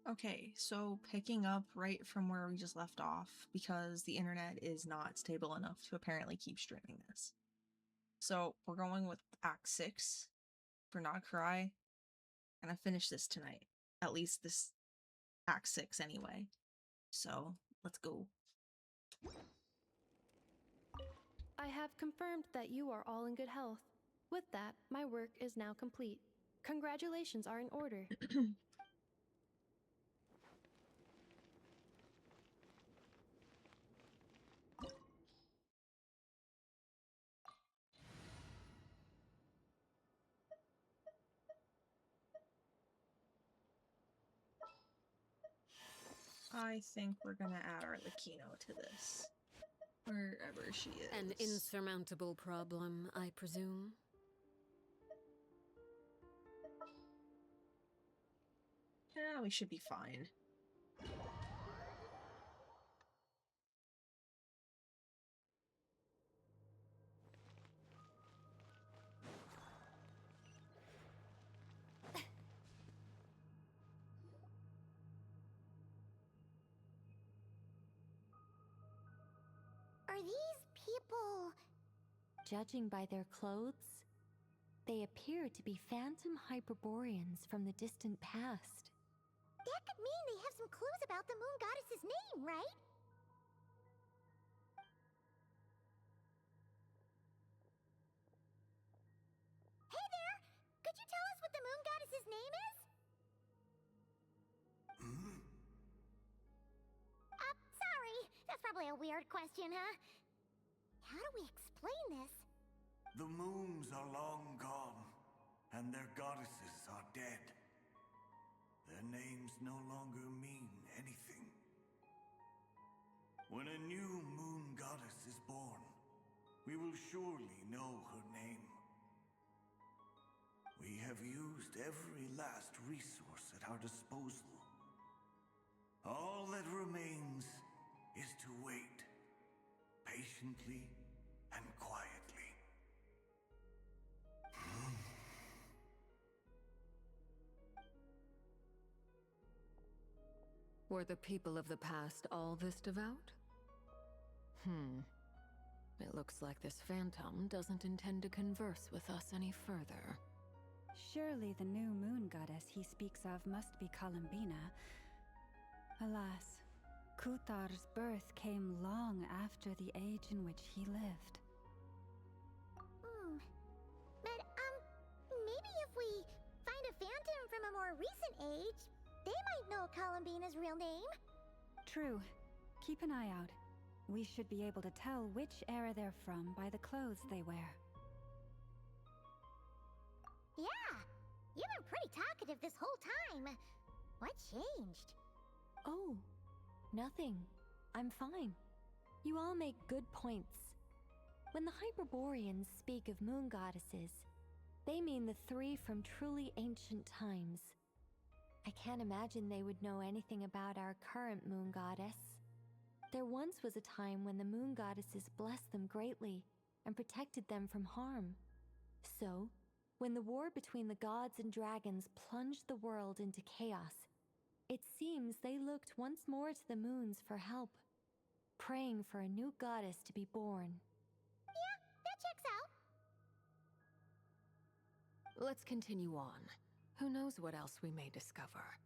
Okay, so picking up right from where we just left off, because the internet is not stable enough to apparently keep streaming this. So we're going with Act 6 for Nod-Krai, and I finished this tonight. At least this Act 6 anyway. So let's go. I have confirmed that you are all in good health. With that, my work is now complete. Congratulations are in order. I think we're gonna add our Lakino to this. Wherever she is. An insurmountable problem, I presume? Yeah, we should be fine. Are these people... Judging by their clothes, they appear to be phantom Hyperboreans from the distant past. That could mean they have some clues about the moon goddess's name, right? Hey there! Could you tell us what the moon goddess's name is? Sorry. That's probably a weird question, huh? How do we explain this? The moons are long gone, and their goddesses are dead. Their names no longer mean anything. When a new moon goddess is born, we will surely know her name. We have used every last resource at our disposal. All that remains is to wait, patiently and quietly. Were the people of the past all this devout? It looks like this phantom doesn't intend to converse with us any further. Surely the new moon goddess he speaks of must be Columbina. Alas, Kuthar's birth came long after the age in which he lived. But, maybe if we find a phantom from a more recent age, they might know Columbina's real name. True. Keep an eye out. We should be able to tell which era they're from by the clothes they wear. Yeah, you've been pretty talkative this whole time. What changed? Oh, nothing. I'm fine. You all make good points. When the Hyperboreans speak of moon goddesses, they mean the three from truly ancient times. I can't imagine they would know anything about our current moon goddess. There once was a time when the moon goddesses blessed them greatly and protected them from harm. So, when the war between the gods and dragons plunged the world into chaos, it seems they looked once more to the moons for help, praying for a new goddess to be born. Yeah, that checks out. Let's continue on. Who knows what else we may discover?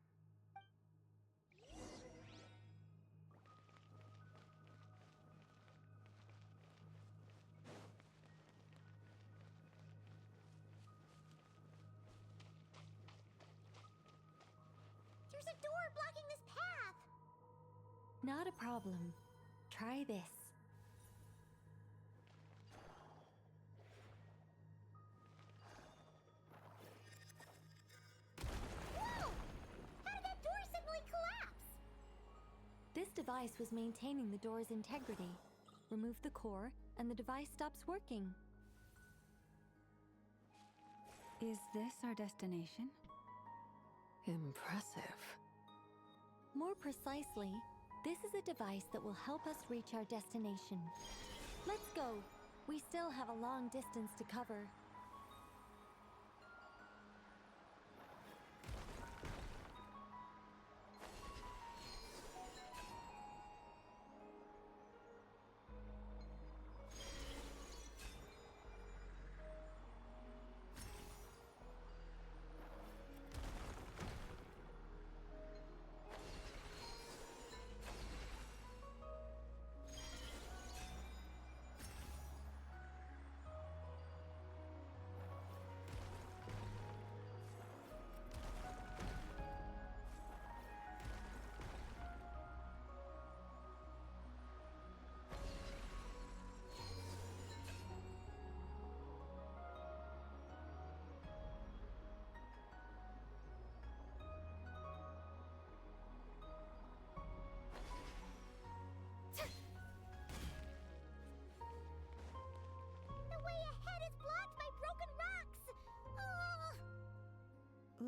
There's a door blocking this path. Not a problem. Try this. Whoa! How did that door suddenly collapse? This device was maintaining the door's integrity. Remove the core, and the device stops working. Is this our destination? Impressive. More precisely, this is a device that will help us reach our destination. Let's go. We still have a long distance to cover.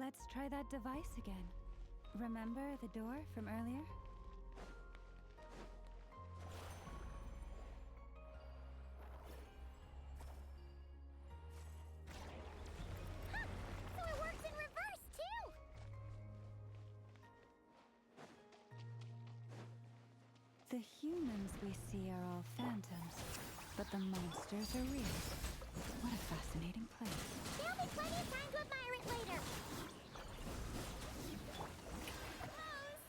Let's try that device again. Remember the door from earlier? So it works in reverse, too! The humans we see are all phantoms, but the monsters are real. What a fascinating place. There'll be plenty of time to admire it later. Close.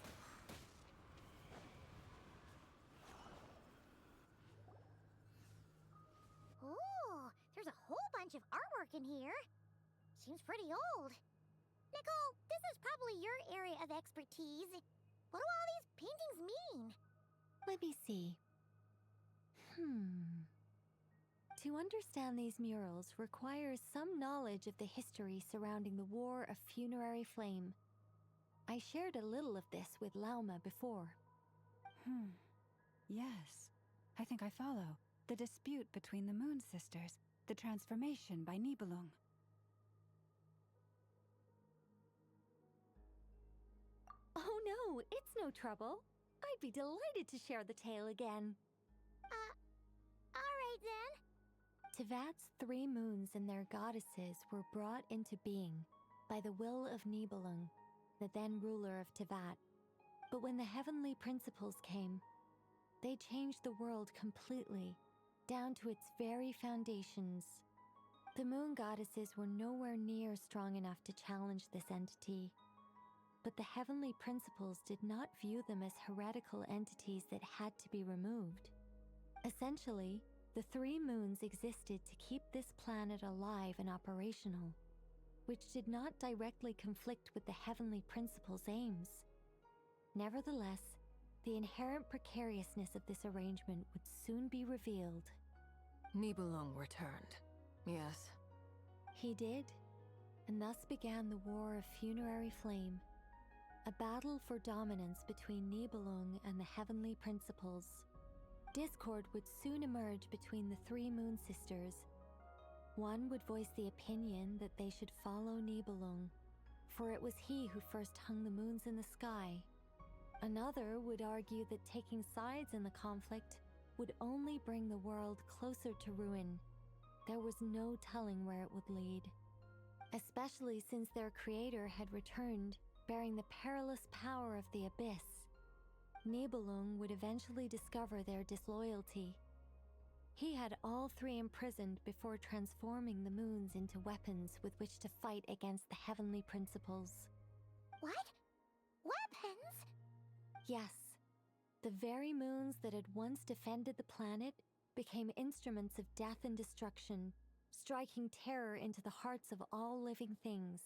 Ooh, there's a whole bunch of artwork in here. Seems pretty old. Nicole, this is probably your area of expertise. What do all these paintings mean? Let me see. To understand these murals requires some knowledge of the history surrounding the War of Funerary Flame. I shared a little of this with Lauma before. Yes, I think I follow. The dispute between the Moon Sisters, the transformation by Nibelung. Oh no, it's no trouble. I'd be delighted to share the tale again. Alright then. Tevat's 3 moons and their goddesses were brought into being by the will of Nibelung, the then ruler of Tevat. But when the heavenly principles came, they changed the world completely, down to its very foundations. The moon goddesses were nowhere near strong enough to challenge this entity. But the heavenly principles did not view them as heretical entities that had to be removed. Essentially, the 3 moons existed to keep this planet alive and operational, which did not directly conflict with the heavenly principles' aims. Nevertheless, the inherent precariousness of this arrangement would soon be revealed. Nibelung returned. Yes. He did, and thus began the War of Funerary Flame, a battle for dominance between Nibelung and the heavenly principles. Discord would soon emerge between the 3 Moon Sisters. One would voice the opinion that they should follow Nibelung, for it was he who first hung the moons in the sky. Another would argue that taking sides in the conflict would only bring the world closer to ruin. There was no telling where it would lead, especially since their creator had returned, bearing the perilous power of the abyss. Nibelung would eventually discover their disloyalty. He had all 3 imprisoned before transforming the moons into weapons with which to fight against the heavenly principles. What? Weapons? Yes, the very moons that had once defended the planet became instruments of death and destruction, striking terror into the hearts of all living things.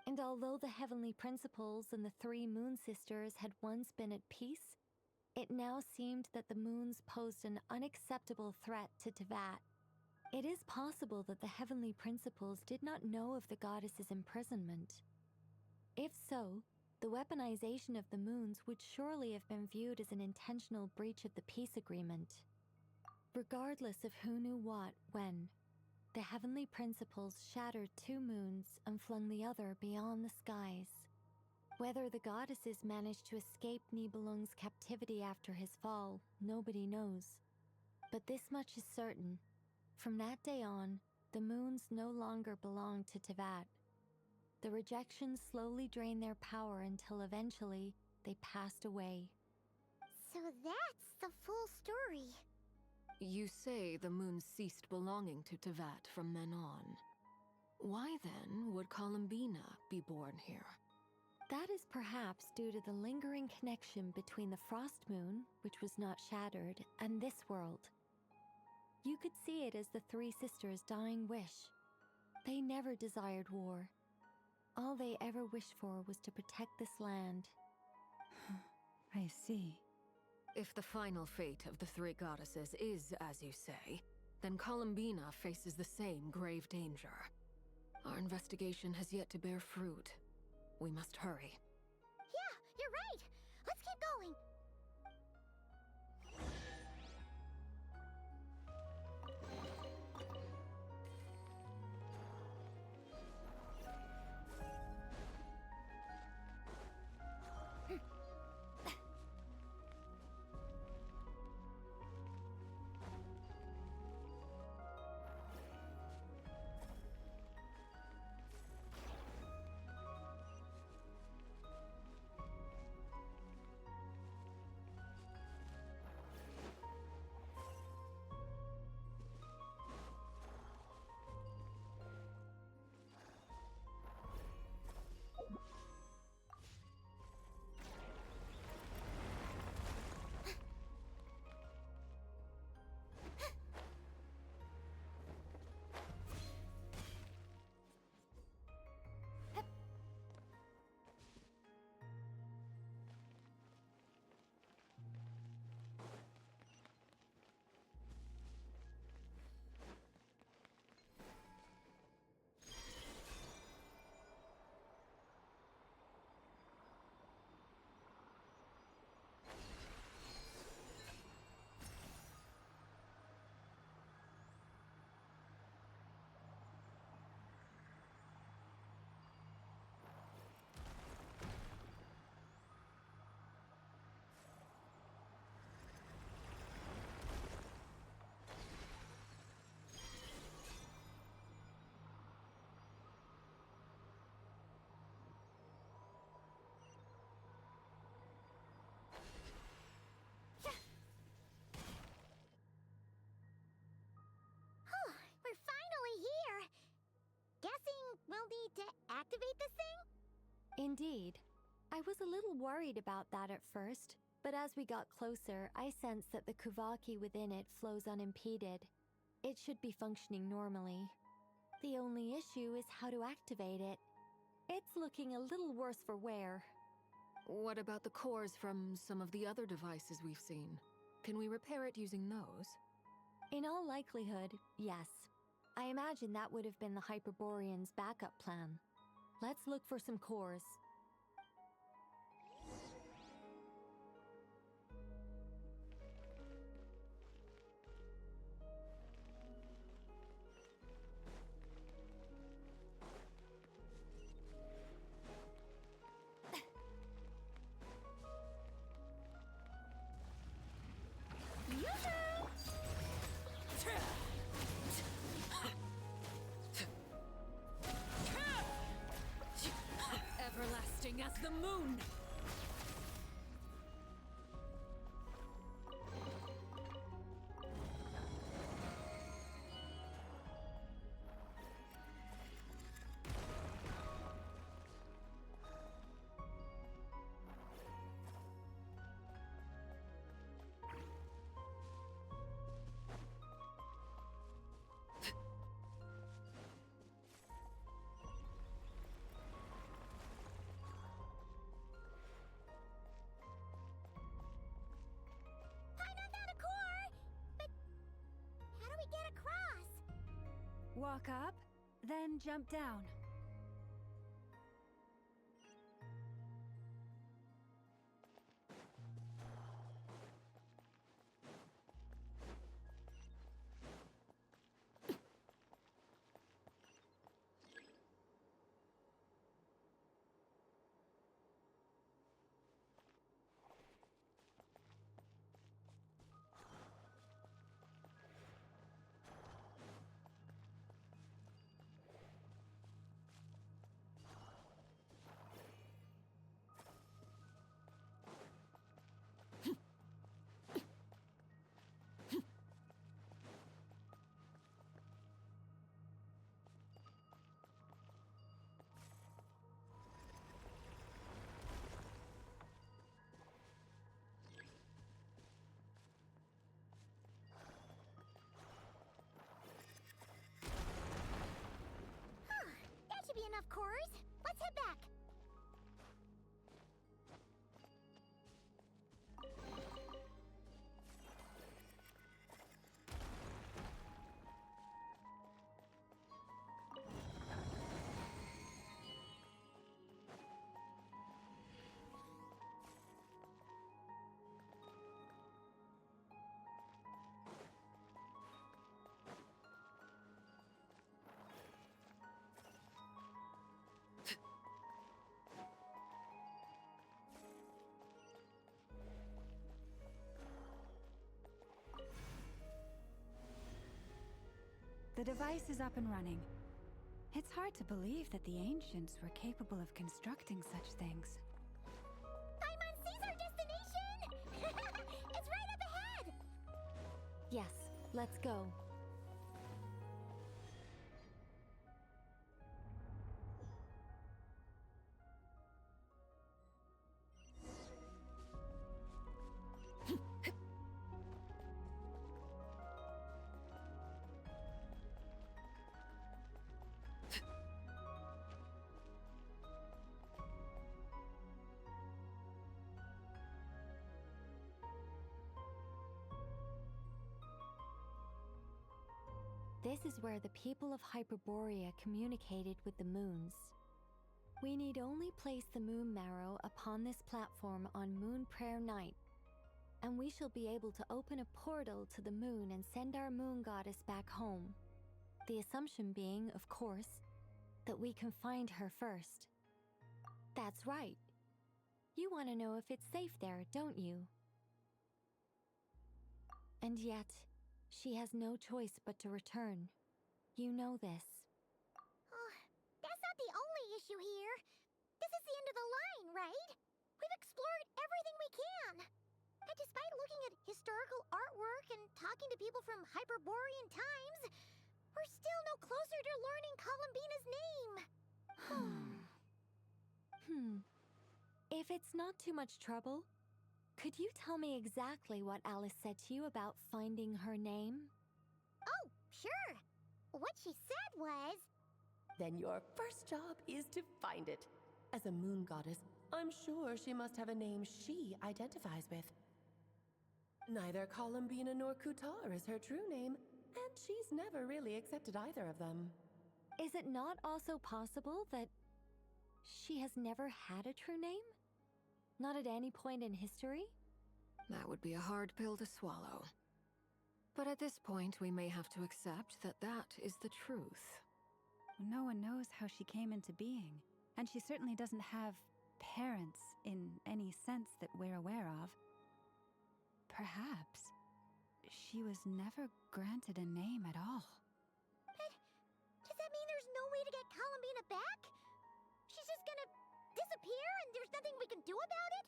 And although the heavenly principles and the 3 Moon Sisters had once been at peace, it now seemed that the moons posed an unacceptable threat to Tevat. It is possible that the heavenly principles did not know of the goddess's imprisonment. If so, the weaponization of the moons would surely have been viewed as an intentional breach of the peace agreement. Regardless of who knew what, when, the heavenly principles shattered 2 moons and flung the other beyond the skies. Whether the goddesses managed to escape Nibelung's captivity after his fall, nobody knows. But this much is certain. From that day on, the moons no longer belonged to Tevat. The rejection slowly drained their power until eventually they passed away. So that's the full story. You say the moon ceased belonging to Tevat from then on. Why then would Columbina be born here? That is perhaps due to the lingering connection between the Frost Moon, which was not shattered, and this world. You could see it as the 3 sisters' dying wish. They never desired war. All they ever wished for was to protect this land. I see. If the final fate of the 3 goddesses is as you say, then Columbina faces the same grave danger. Our investigation has yet to bear fruit. We must hurry. Yeah, you're right. Let's keep going. Indeed. I was a little worried about that at first, but as we got closer, I sensed that the Kuvaki within it flows unimpeded. It should be functioning normally. The only issue is how to activate it. It's looking a little worse for wear. What about the cores from some of the other devices we've seen? Can we repair it using those? In all likelihood, yes. I imagine that would have been the Hyperborean's backup plan. Let's look for some cores. Everlasting as the moon! Paimon found a core! But how do we get across? Walk up, then jump down. That should be enough cores. Let's head back. The device is up and running. It's hard to believe that the ancients were capable of constructing such things. Paimon sees our destination! It's right up ahead! Yes, let's go. This is where the people of Hyperborea communicated with the moons. We need only place the moon marrow upon this platform on Moon Prayer Night, and we shall be able to open a portal to the moon and send our moon goddess back home. The assumption being, of course, that we can find her first. That's right. You want to know if it's safe there, don't you? And yet, she has no choice but to return. You know this. Oh, that's not the only issue here. This is the end of the line, right? We've explored everything we can. And despite looking at historical artwork and talking to people from Hyperborean times, we're still no closer to learning Columbina's name. If it's not too much trouble, could you tell me exactly what Alice said to you about finding her name? Oh, sure. What she said was... Then your first job is to find it. As a moon goddess, I'm sure she must have a name she identifies with. Neither Columbina nor Kutar is her true name, and she's never really accepted either of them. Is it not also possible that she has never had a true name? Not at any point in history? That would be a hard pill to swallow. But at this point, we may have to accept that that is the truth. No one knows how she came into being, and she certainly doesn't have parents in any sense that we're aware of. Perhaps she was never granted a name at all. But does that mean there's no way to get Columbina back? She's just gonna disappear and there's nothing we can do about it?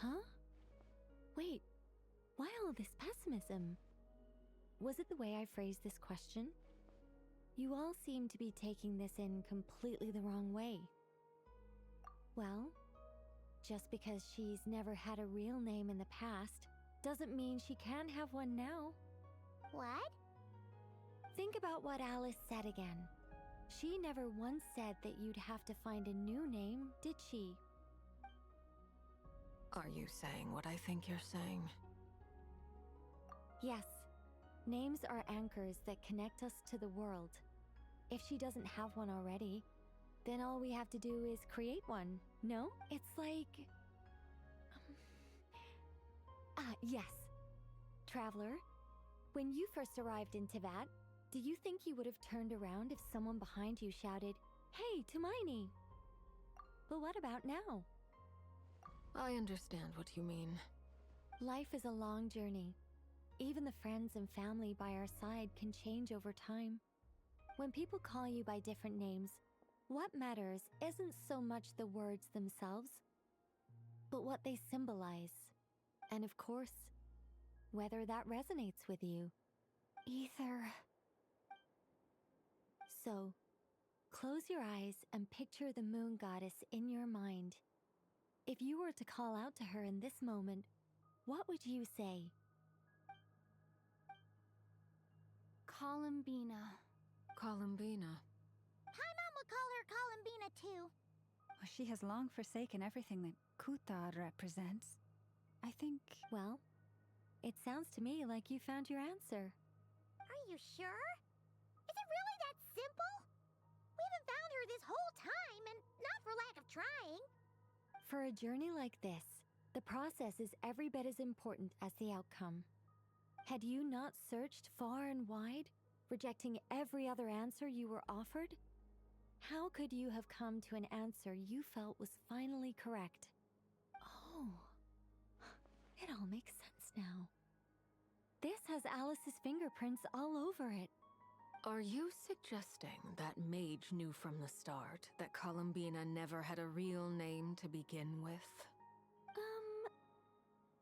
Huh? Wait, why all this pessimism? Was it the way I phrased this question? You all seem to be taking this in completely the wrong way. Well, just because she's never had a real name in the past doesn't mean she can't have one now. What? Think about what Alice said again. She never once said that you'd have to find a new name, did she? Are you saying what I think you're saying? Yes. Names are anchors that connect us to the world. If she doesn't have one already, then all we have to do is create one. No? It's like... yes. Traveler, when you first arrived in Teyvat, do you think you would have turned around if someone behind you shouted, "Hey, Tumaini"? But what about now? I understand what you mean. Life is a long journey. Even the friends and family by our side can change over time. When people call you by different names, what matters isn't so much the words themselves, but what they symbolize. And of course, whether that resonates with you. So, close your eyes and picture the moon goddess in your mind. If you were to call out to her in this moment, what would you say? Columbina. Columbina. Paimon would call her Columbina too. Well, she has long forsaken everything that Kutar represents. I think... Well, it sounds to me like you found your answer. Are you sure? Is it really that simple? We haven't found her this whole time, and not for lack of trying. For a journey like this, the process is every bit as important as the outcome. Had you not searched far and wide, rejecting every other answer you were offered, how could you have come to an answer you felt was finally correct? Oh, it all makes sense now. This has Alice's fingerprints all over it. Are you suggesting that Mage knew from the start that Columbina never had a real name to begin with?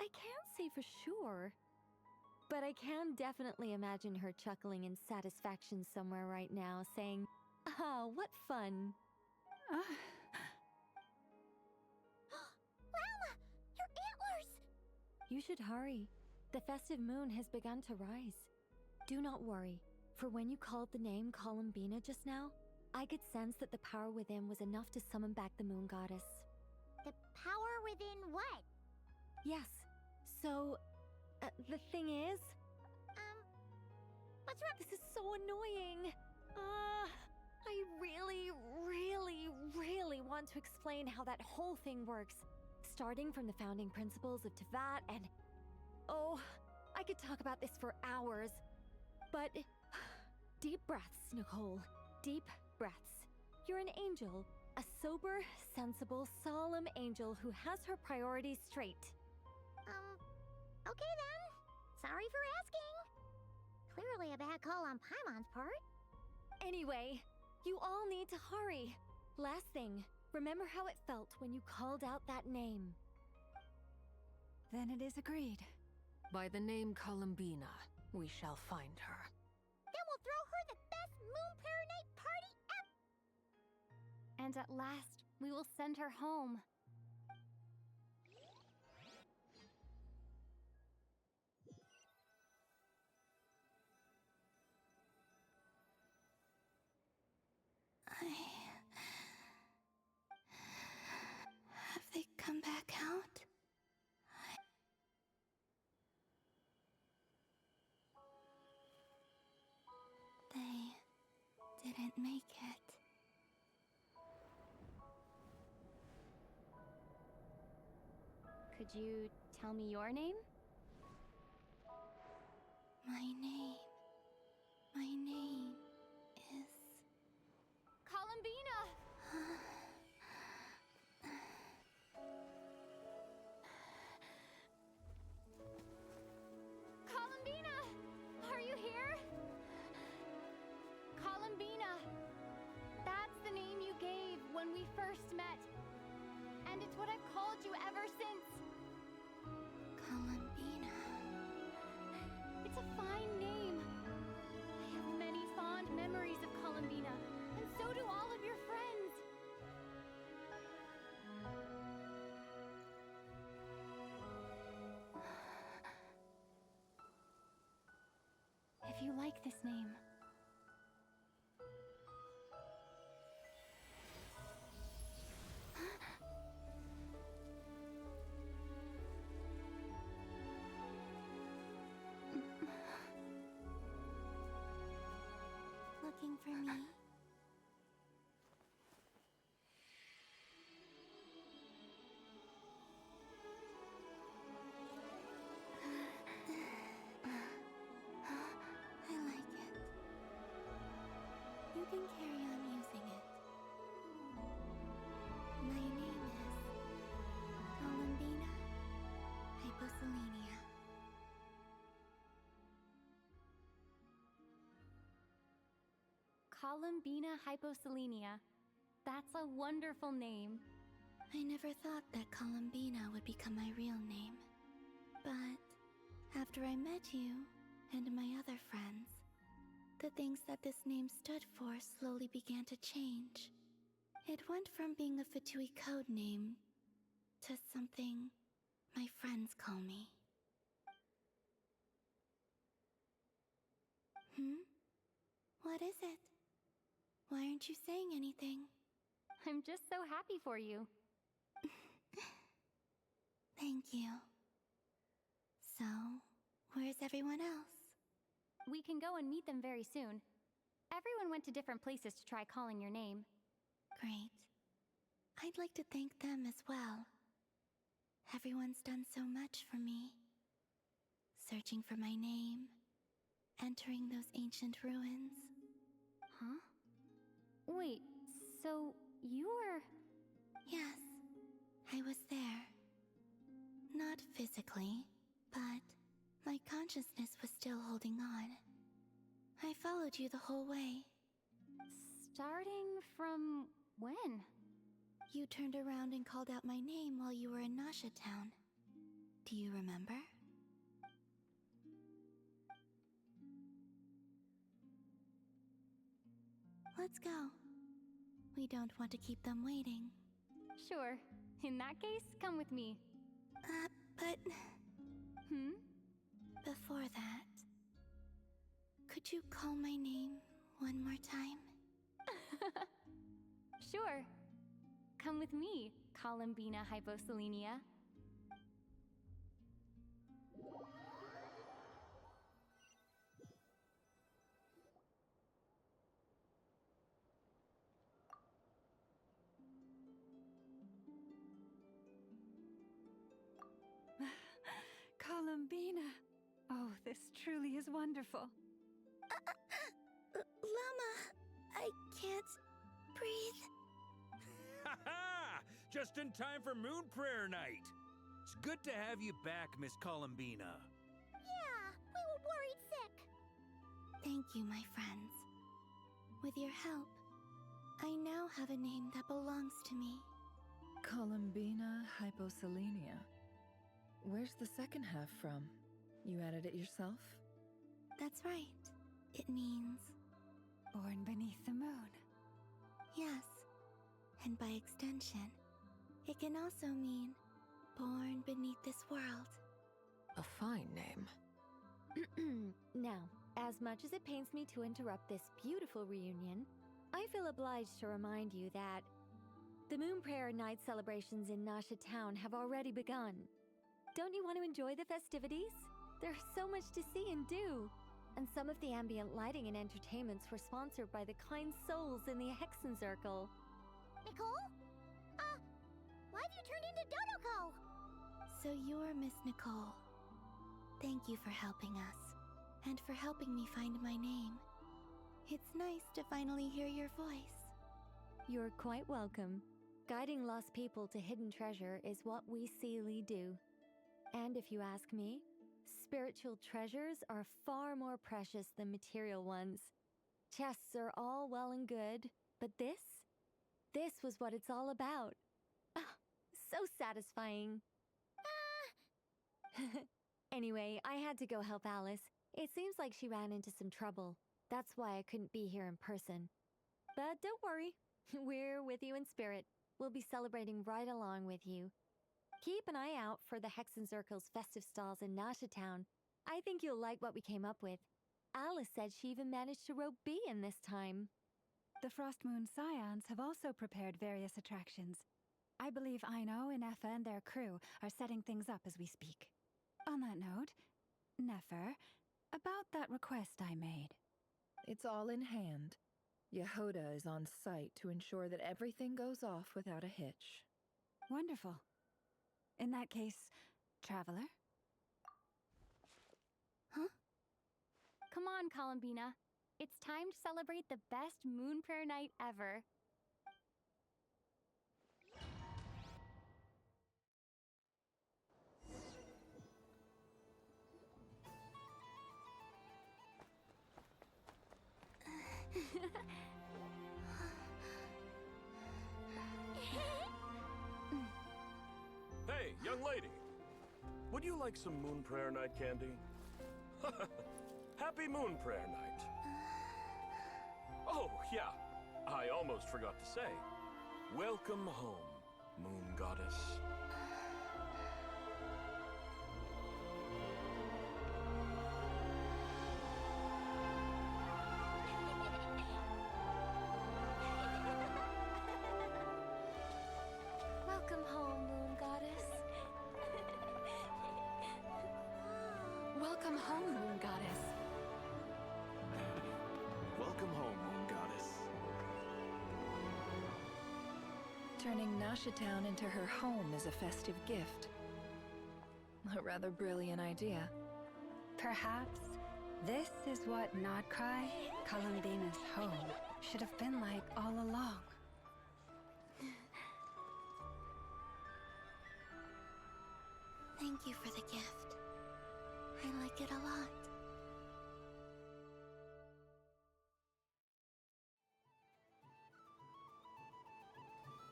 I can't say for sure. But I can definitely imagine her chuckling in satisfaction somewhere right now, saying, "Ah, what fun." Llama, your antlers! You should hurry. The festive moon has begun to rise. Do not worry, for when you called the name Columbina just now, I could sense that the power within was enough to summon back the moon goddess. The power within what? Yes, so... the thing is... What's wrong? This is so annoying! I really want to explain how that whole thing works. Starting from the founding principles of Teyvat and... Oh, I could talk about this for hours. But... Deep breaths, Nicole. Deep breaths. You're an angel. A sober, sensible, solemn angel who has her priorities straight. Okay then. Sorry for asking. Clearly a bad call on Paimon's part. Anyway, you all need to hurry. Last thing, remember how it felt when you called out that name. Then it is agreed. By the name Columbina, we shall find her. Then we'll throw her the best Moon Pair Night party ever! And at last, We will send her home. Have they come back out? They didn't make it. Could you tell me your name? My name is... Columbina! Columbina! Are you here? Columbina! That's the name you gave when we first met. And it's what I've called you ever since. Columbina. It's a fine name. I have many fond memories of Columbina, and so do all of your friends. If you like this name. Looking for me? I like it. You can carry on using it. My name is Columbina Hyposelenia. Columbina Hyposelenia. That's a wonderful name. I never thought that Columbina would become my real name. But after I met you and my other friends, the things that this name stood for slowly began to change. It went from being a Fatui code name to something my friends call me. What is it? Why aren't you saying anything? I'm just so happy for you. Thank you. So, where's everyone else? We can go and meet them very soon. Everyone went to different places to try calling your name. Great. I'd like to thank them as well. Everyone's done so much for me. Searching for my name, entering those ancient ruins. Huh? Wait, so you were... Yes, I was there. Not physically, but my consciousness was still holding on. I followed you the whole way. Starting from when? You turned around and called out my name while you were in Nasha Town. Do you remember? Let's go. We don't want to keep them waiting. Sure. In that case, come with me. But... Hmm? Before that... Could you call my name one more time? Sure. Come with me, Columbina Hyposelenia. Columbina! Oh, this truly is wonderful. Llama, I can't breathe. Ha ha! Just in time for Moon Prayer Night. It's good to have you back, Miss Columbina. Yeah, we were worried sick. Thank you, my friends. With your help, I now have a name that belongs to me. Columbina Hyposelenia. Where's the second half from? You added it yourself? That's right. It means... Born beneath the moon. Yes. And by extension, it can also mean born beneath this world. A fine name. Now, as much as it pains me to interrupt this beautiful reunion, I feel obliged to remind you that the Moon Prayer Night celebrations in Nasha Town have already begun. Don't you want to enjoy the festivities? There's so much to see and do. And some of the ambient lighting and entertainments were sponsored by the kind souls in the Hexen Circle. Nicole? Why have you turned into Dodoko? So you're Miss Nicole. Thank you for helping us, and for helping me find my name. It's nice to finally hear your voice. You're quite welcome. Guiding lost people to hidden treasure is what we Seelie do. And if you ask me, spiritual treasures are far more precious than material ones. Chests are all well and good, but this was what it's all about. Ah, so satisfying. Anyway, I had to go help Alice. It seems like she ran into some trouble. That's why I couldn't be here in person. But don't worry, we're with you in spirit. We'll be celebrating right along with you. Keep an eye out for the Hexen Circle's festive stalls in Nasha Town. I think you'll like what we came up with. Alice said she even managed to rope B in this time. The Frost Moon Scions have also prepared various attractions. I believe Aino, Ineffa, and their crew are setting things up as we speak. On that note, Nefer, about that request I made. It's all in hand. Yehoda is on site to ensure that everything goes off without a hitch. Wonderful. In that case, Traveler? Huh? Come on, Columbina. It's time to celebrate the best Moon Prayer Night ever. Hey, young lady. Would you like some Moon Prayer Night candy? Happy Moon Prayer Night. Oh, yeah. I almost forgot to say. Welcome home, Moon Goddess. Welcome home, Moon Goddess. Welcome home, Moon Goddess. Welcome home, Moon Goddess. Turning Nasha Town into her home is a festive gift. A rather brilliant idea. Perhaps this is what Nod-Krai, Columbina's home, should have been like all along. Thank you for the gift. I like it a lot.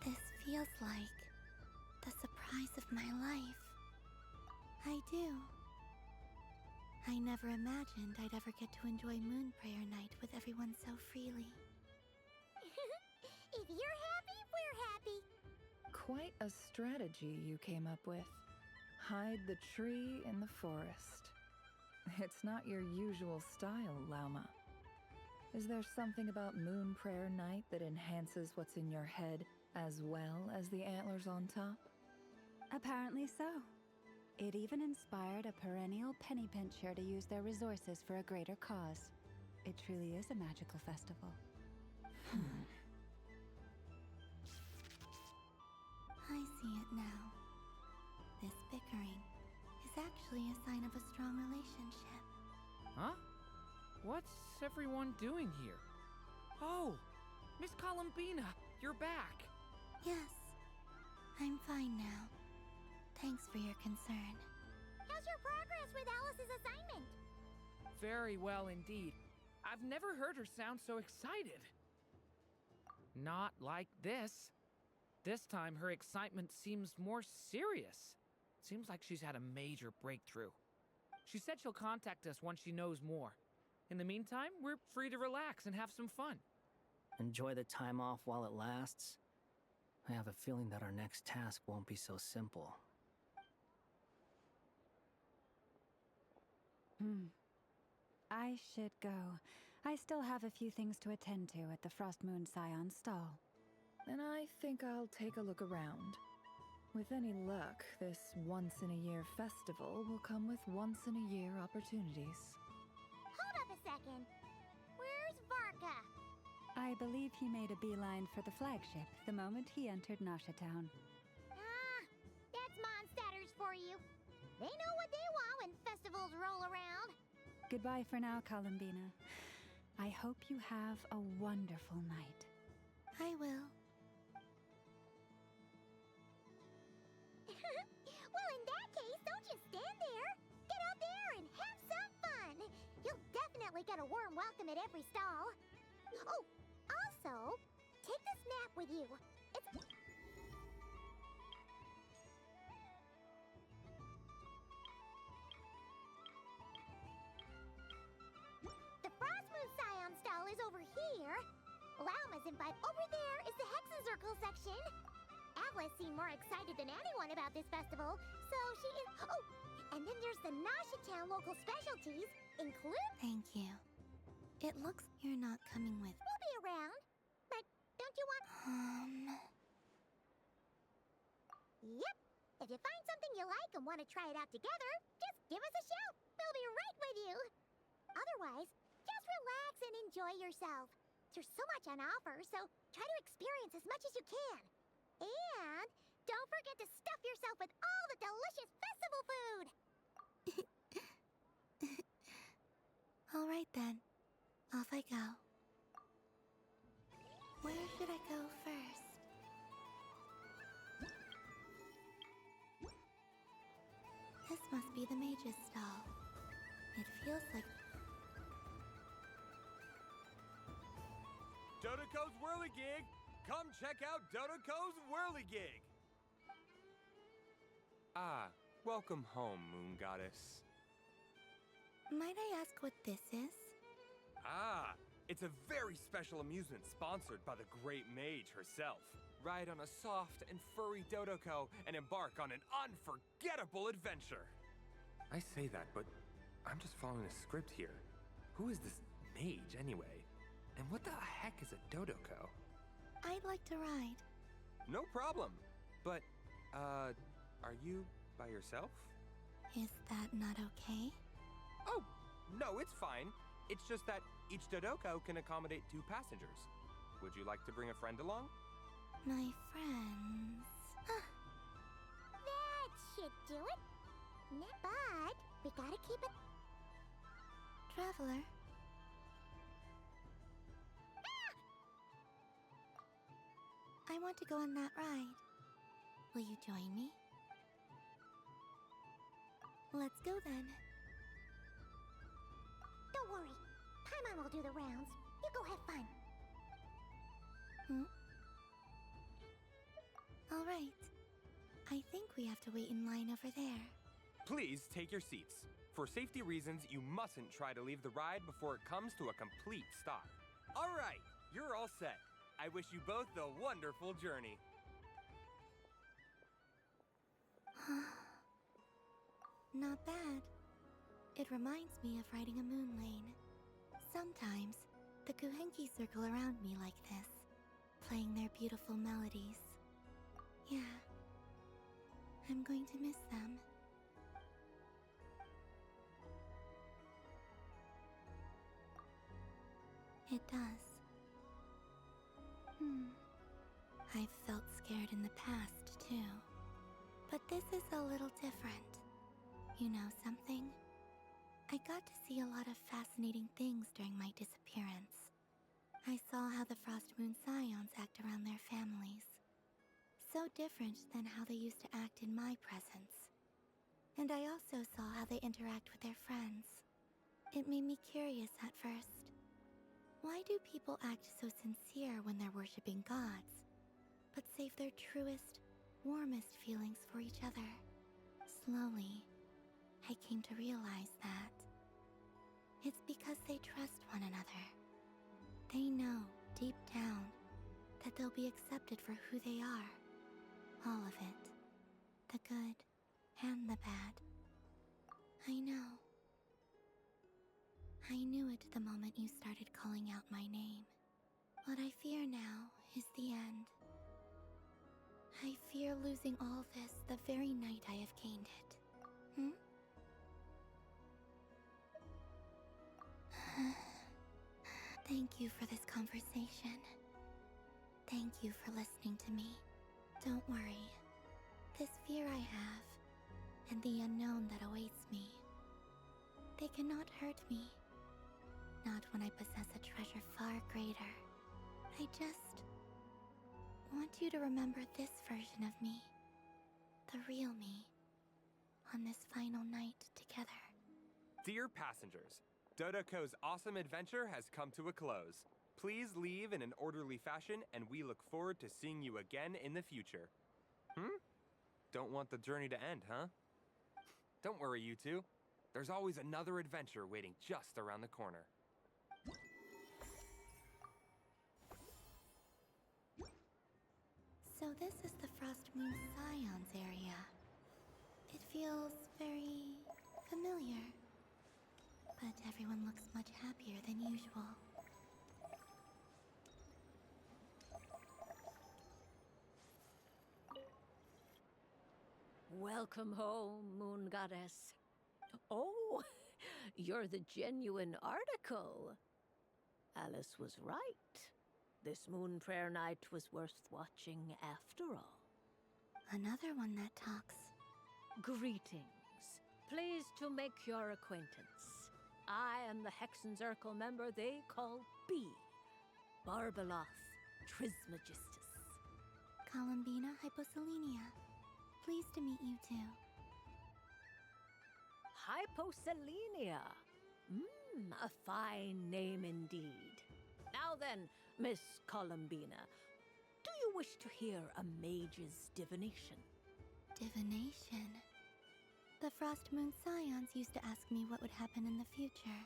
This feels like the surprise of my life. I do. I never imagined I'd ever get to enjoy Moon Prayer Night with everyone so freely. If you're happy, we're happy. Quite a strategy you came up with. Hide the tree in the forest. It's not your usual style, Lauma. Is there something about Moon Prayer Night that enhances what's in your head as well as the antlers on top? Apparently so. It even inspired a perennial penny pincher to use their resources for a greater cause. It truly is a magical festival. I see it now. This bickering is actually a sign of a strong relationship. Huh? What's everyone doing here? Oh, Miss Columbina, you're back. Yes, I'm fine now. Thanks for your concern. How's your progress with Alice's assignment? Very well indeed. I've never heard her sound so excited. Not like this. This time her excitement seems more serious. Seems like she's had a major breakthrough. She said she'll contact us once she knows more. In the meantime, we're free to relax and have some fun. Enjoy the time off while it lasts. I have a feeling that our next task won't be so simple. I should go. I still have a few things to attend to at the Frost Moon Scion stall. Then I think I'll take a look around. With any luck, this once-in-a-year festival will come with once-in-a-year opportunities. Hold up a second. Where's Varka? I believe he made a beeline for the flagship the moment he entered Nasha Town. Ah, that's Mondstadters for you. They know what they want when festivals roll around. Goodbye for now, Columbina. I hope you have a wonderful night. I will. Well, in that case, don't just stand there. Get out there and have some fun. You'll definitely get a warm welcome at every stall. Oh, also, take this map with you. It's... The Frost Moon Scion stall is over here. Lauma's invite over there is the Hexencircle section. Atlas seemed more excited than anyone about this festival, so she is... Oh, and then there's the Nasha Town local specialties, include... Thank you. It looks you're not coming with. We'll be around, but don't you want... Yep. If you find something you like and want to try it out together, just give us a shout. We'll be right with you. Otherwise, just relax and enjoy yourself. There's so much on offer, so try to experience as much as you can. And don't forget to stuff yourself with all the delicious festival food! All right then. Off I go. Where should I go first? This must be the mage's stall. It feels like... Dodoko's Whirligig! Come check out Dodoko's Whirligig! Ah, welcome home, Moon Goddess. Might I ask what this is? Ah, it's a very special amusement sponsored by the great mage herself. Ride on a soft and furry Dodoko and embark on an unforgettable adventure. I say that, but I'm just following a script here. Who is this mage, anyway? And what the heck is a Dodoko? I'd like to ride. No problem. But, are you by yourself? Is that not okay? Oh, no, it's fine. It's just that each Dodoko can accommodate 2 passengers. Would you like to bring a friend along? My friends... That should do it. But we gotta keep it... Traveler. I want to go on that ride. Will you join me? Let's go then. Don't worry. Paimon will do the rounds. You go have fun. All right. I think we have to wait in line over there. Please take your seats. For safety reasons, you mustn't try to leave the ride before it comes to a complete stop. All right, you're all set. I wish you both a wonderful journey. Not bad. It reminds me of riding a moon lane. Sometimes, the Kuhenki circle around me like this, playing their beautiful melodies. Yeah, I'm going to miss them. It does. I've felt scared in the past, too. But this is a little different. You know something? I got to see a lot of fascinating things during my disappearance. I saw how the Frost Moon Scions act around their families. So different than how they used to act in my presence. And I also saw how they interact with their friends. It made me curious at first. Why do people act so sincere when they're worshipping gods, but save their truest, warmest feelings for each other? Slowly, I came to realize that it's because they trust one another. They know, deep down, that they'll be accepted for who they are. All of it. The good and the bad. I know. I knew it the moment you started calling out my name. What I fear now is the end. I fear losing all this the very night I have gained it. Thank you for this conversation. Thank you for listening to me. Don't worry. This fear I have, and the unknown that awaits me, they cannot hurt me. Not when I possess a treasure far greater. I just want you to remember this version of me. The real me. On this final night together. Dear passengers, Dodoko's awesome adventure has come to a close. Please leave in an orderly fashion, and we look forward to seeing you again in the future. Don't want the journey to end, huh? Don't worry, you two. There's always another adventure waiting just around the corner. So this is the Frost Moon Scions area. It feels very familiar. But everyone looks much happier than usual. Welcome home, Moon Goddess. Oh, you're the genuine article. Alice was right. This moon prayer night was worth watching after all. Another one that talks. Greetings. Pleased to make your acquaintance. I am the Hexenzirkel member they call B. Barbeloth Trismegistus. Columbina Hyposelenia. Pleased to meet you too. Hyposelenia. A fine name indeed. Now then, Miss Columbina, do you wish to hear a mage's divination? Divination? The Frost Moon Scions used to ask me what would happen in the future.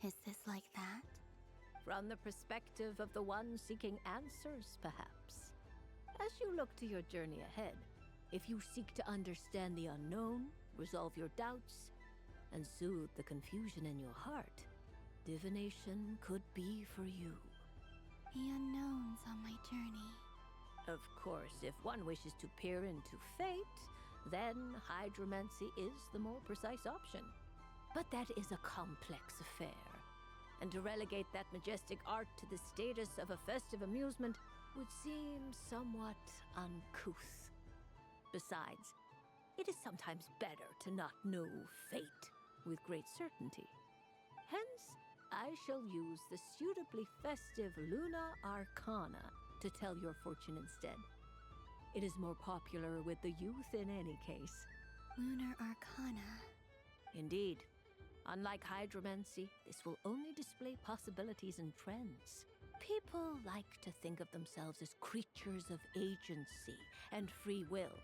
Is this like that? From the perspective of the one seeking answers, perhaps. As you look to your journey ahead, if you seek to understand the unknown, resolve your doubts, and soothe the confusion in your heart, divination could be for you. The unknowns on my journey. Of course, if one wishes to peer into fate, then hydromancy is the more precise option. But that is a complex affair, and to relegate that majestic art to the status of a festive amusement would seem somewhat uncouth. Besides, it is sometimes better to not know fate with great certainty. Hence, I shall use the suitably festive Luna Arcana to tell your fortune instead. It is more popular with the youth in any case. Lunar Arcana. Indeed. Unlike hydromancy, this will only display possibilities and trends. People like to think of themselves as creatures of agency and free will.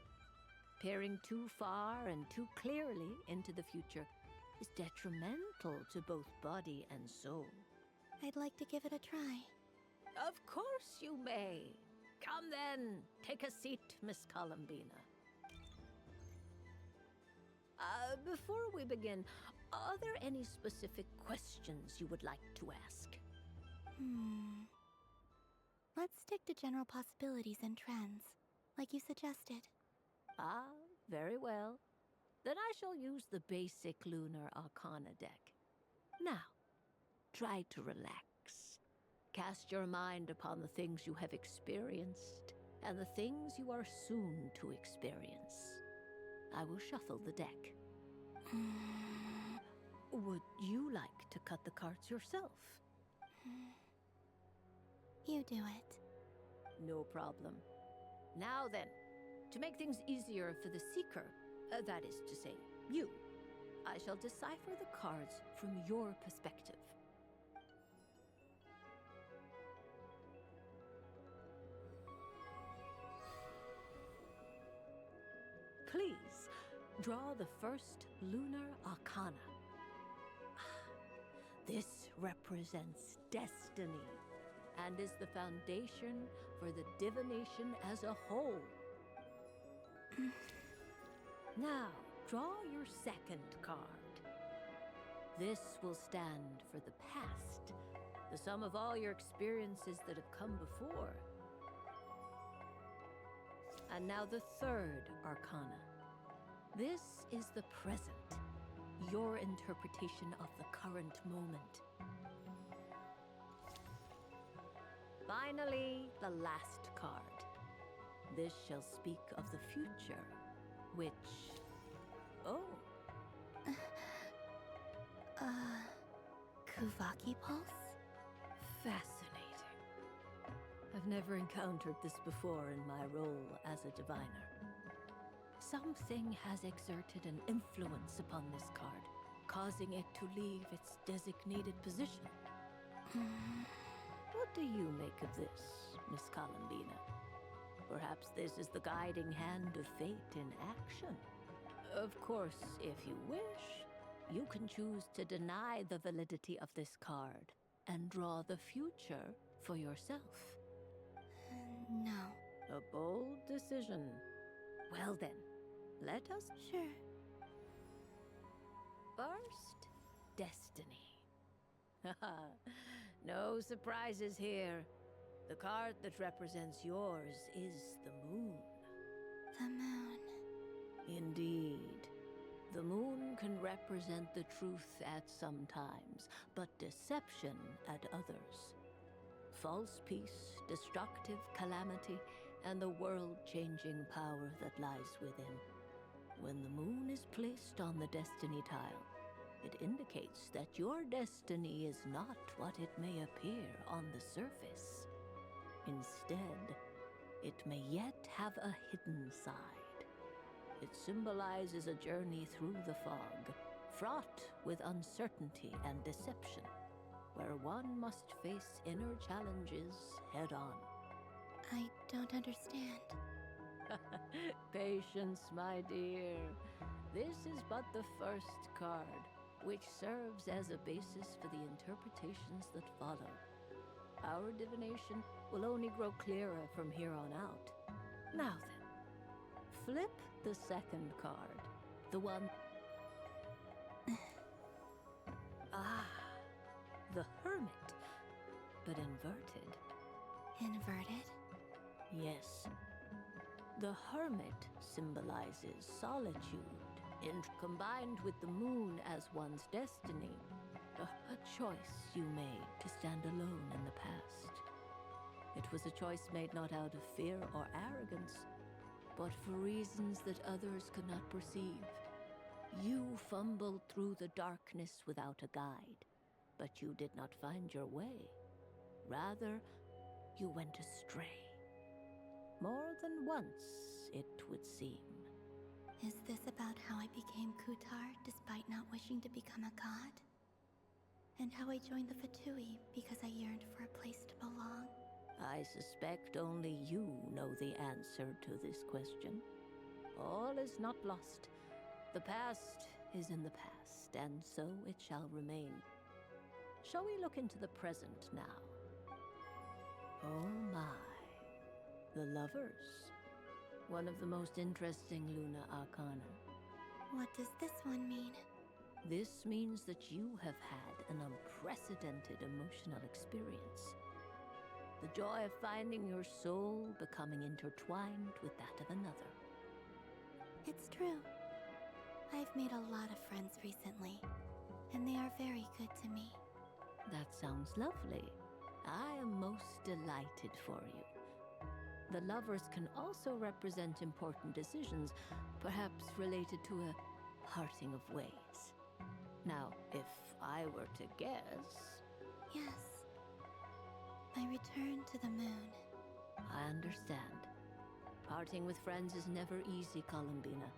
Peering too far and too clearly into the future is detrimental to both body and soul. I'd like to give it a try. Of course you may. Come then, take a seat, Miss Columbina. Before we begin, are there any specific questions you would like to ask? Let's stick to general possibilities and trends, like you suggested. Ah, very well. Then I shall use the basic Lunar Arcana deck. Now, try to relax. Cast your mind upon the things you have experienced and the things you are soon to experience. I will shuffle the deck. Would you like to cut the cards yourself? You do it. No problem. Now then, to make things easier for the seeker, that is to say, you, I shall decipher the cards from your perspective. Please, draw the first Lunar Arcana. This represents destiny and is the foundation for the divination as a whole. Now, draw your second card. This will stand for the past, the sum of all your experiences that have come before. And now the third arcana. This is the present, your interpretation of the current moment. Finally, the last card. This shall speak of the future, which... Oh. Kuvaki Pulse? Fascinating. I've never encountered this before in my role as a diviner. Something has exerted an influence upon this card, causing it to leave its designated position. What do you make of this, Miss Columbina? Perhaps this is the guiding hand of fate in action. Of course, if you wish, you can choose to deny the validity of this card and draw the future for yourself. No. A bold decision. Well then, let us... Sure. First, destiny. No surprises here. The card that represents yours is the moon. The moon. Indeed. The moon can represent the truth at some times, but deception at others. False peace, destructive calamity, and the world-changing power that lies within. When the moon is placed on the destiny tile, it indicates that your destiny is not what it may appear on the surface. Instead, it may yet have a hidden side. It symbolizes a journey through the fog, fraught with uncertainty and deception, where one must face inner challenges head-on. I don't understand. Patience, my dear. This is but the first card, which serves as a basis for the interpretations that follow. Our divination will only grow clearer from here on out. Now then, flip the second card. The one... the Hermit, but inverted. Inverted? Yes. The Hermit symbolizes solitude, and combined with the moon as one's destiny, a choice you made to stand alone in the past. It was a choice made not out of fear or arrogance, but for reasons that others could not perceive. You fumbled through the darkness without a guide, but you did not find your way. Rather, you went astray. More than once, it would seem. Is this about how I became Kutar despite not wishing to become a god? And how I joined the Fatui because I yearned for a place to belong? I suspect only you know the answer to this question. All is not lost. The past is in the past, and so it shall remain. Shall we look into the present now? Oh my. The Lovers. One of the most interesting Luna Arcana. What does this one mean? This means that you have had an unprecedented emotional experience. The joy of finding your soul becoming intertwined with that of another. It's true. I've made a lot of friends recently, and they are very good to me. That sounds lovely. I am most delighted for you. The Lovers can also represent important decisions, perhaps related to a parting of ways. Now, if I were to guess... Yes. I return to the moon. I understand. Parting with friends is never easy, Columbina.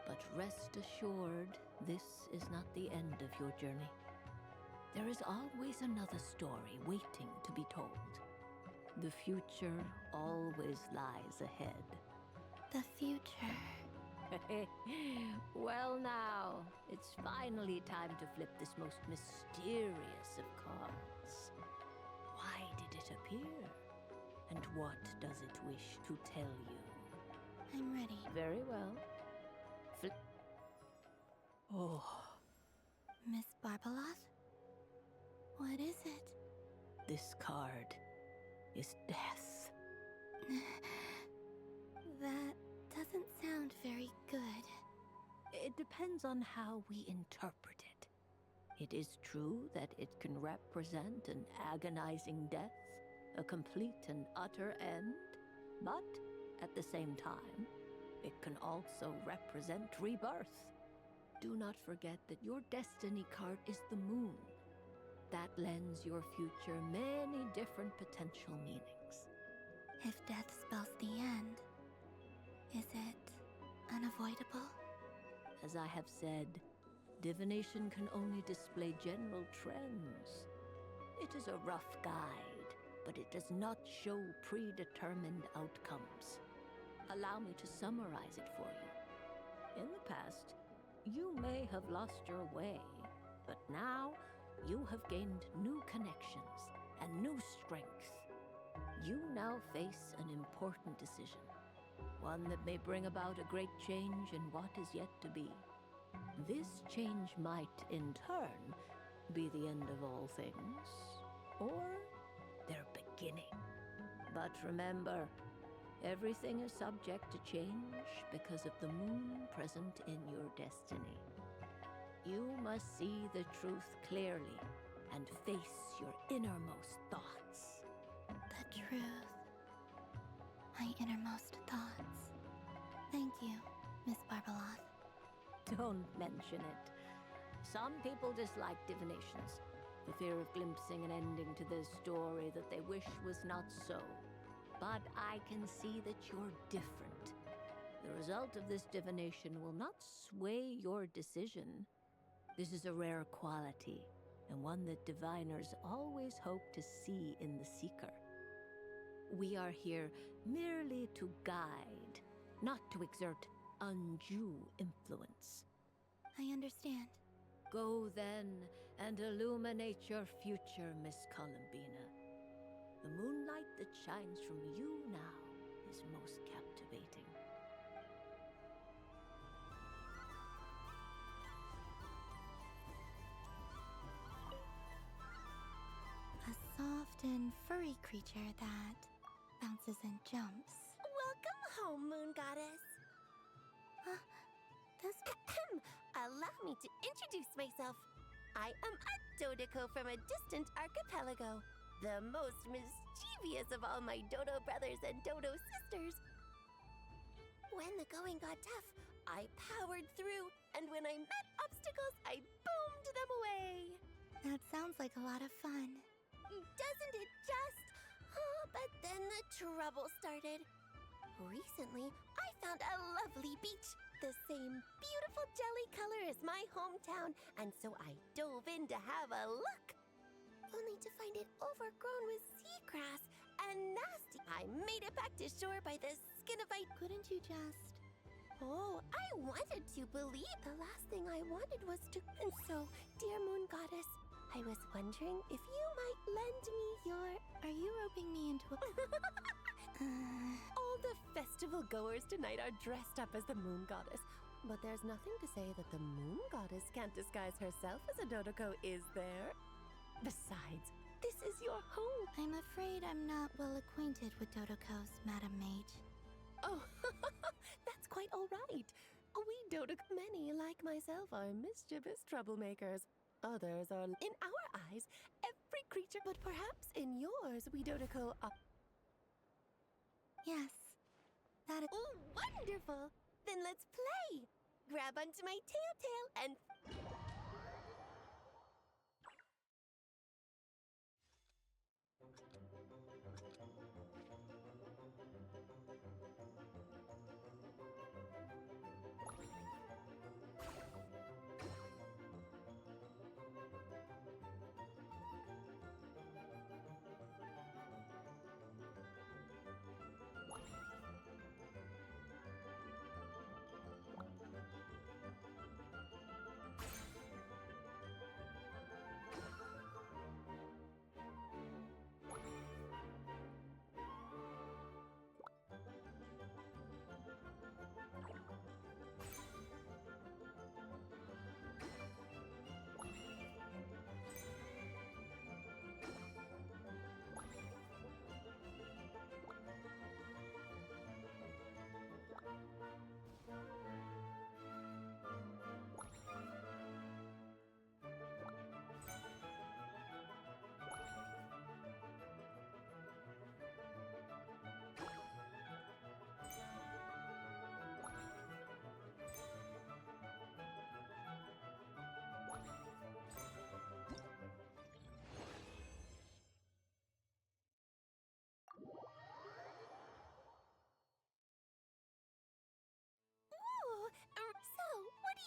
But rest assured, this is not the end of your journey. There is always another story waiting to be told. The future always lies ahead. The future. Well now, it's finally time to flip this most mysterious of cards. Why did it appear? And what does it wish to tell you? I'm ready. Very well. Oh. Miss Barbaloth? What is it? This card is death. That doesn't sound very good. It depends on how we interpret it. It is true that it can represent an agonizing death, a complete and utter end, but at the same time, it can also represent rebirth. Do not forget that your destiny card is the moon. That lends your future many different potential meanings. If death spells the end, is it unavoidable? As I have said, divination can only display general trends. It is a rough guide, but it does not show predetermined outcomes. Allow me to summarize it for you. In the past, you may have lost your way, but now you have gained new connections and new strength. You now face an important decision, one that may bring about a great change in what is yet to be. This change might, in turn, be the end of all things, or their beginning. But remember, everything is subject to change because of the moon present in your destiny. You must see the truth clearly and face your innermost thoughts. The truth. My innermost thoughts. Thank you, Miss Barbaloth. Don't mention it. Some people dislike divinations, the fear of glimpsing an ending to their story that they wish was not so. But I can see that you're different. The result of this divination will not sway your decision. This is a rare quality, and one that diviners always hope to see in the seeker. We are here merely to guide, not to exert undue influence. I understand. Go then and illuminate your future, Miss Columbina. The moonlight that shines from you now is most captivating. A soft and furry creature that bounces and jumps. Welcome home, Moon Goddess. Allow me to introduce myself. I am a Dodoko from a distant archipelago, the most mischievous of all my Dodo brothers and Dodo sisters. When the going got tough, I powered through, and when I met obstacles, I boomed them away. That sounds like a lot of fun. Doesn't it just? Oh, but then the trouble started. Recently, I found a lovely beach, the same beautiful jelly color as my hometown, and so I dove in to have a look. Only to find it overgrown with seagrass and nasty. I made it back to shore by the skin of my... Couldn't you just... Oh, I wanted to believe. The last thing I wanted was to... And so, dear Moon Goddess, I was wondering if you might lend me your... Are you roping me into a... All the festival goers tonight are dressed up as the Moon Goddess. But there's nothing to say that the Moon Goddess can't disguise herself as a Dodoko, is there? Besides, this is your home. I'm afraid I'm not well acquainted with Dodokos, Madam Mage. Oh, that's quite all right. We Dodoko, many like myself, are mischievous troublemakers. Others are, in our eyes, every creature, but perhaps in yours, we Dodoko are... Yes, that is... Oh, wonderful! Then let's play! Grab onto my tail and...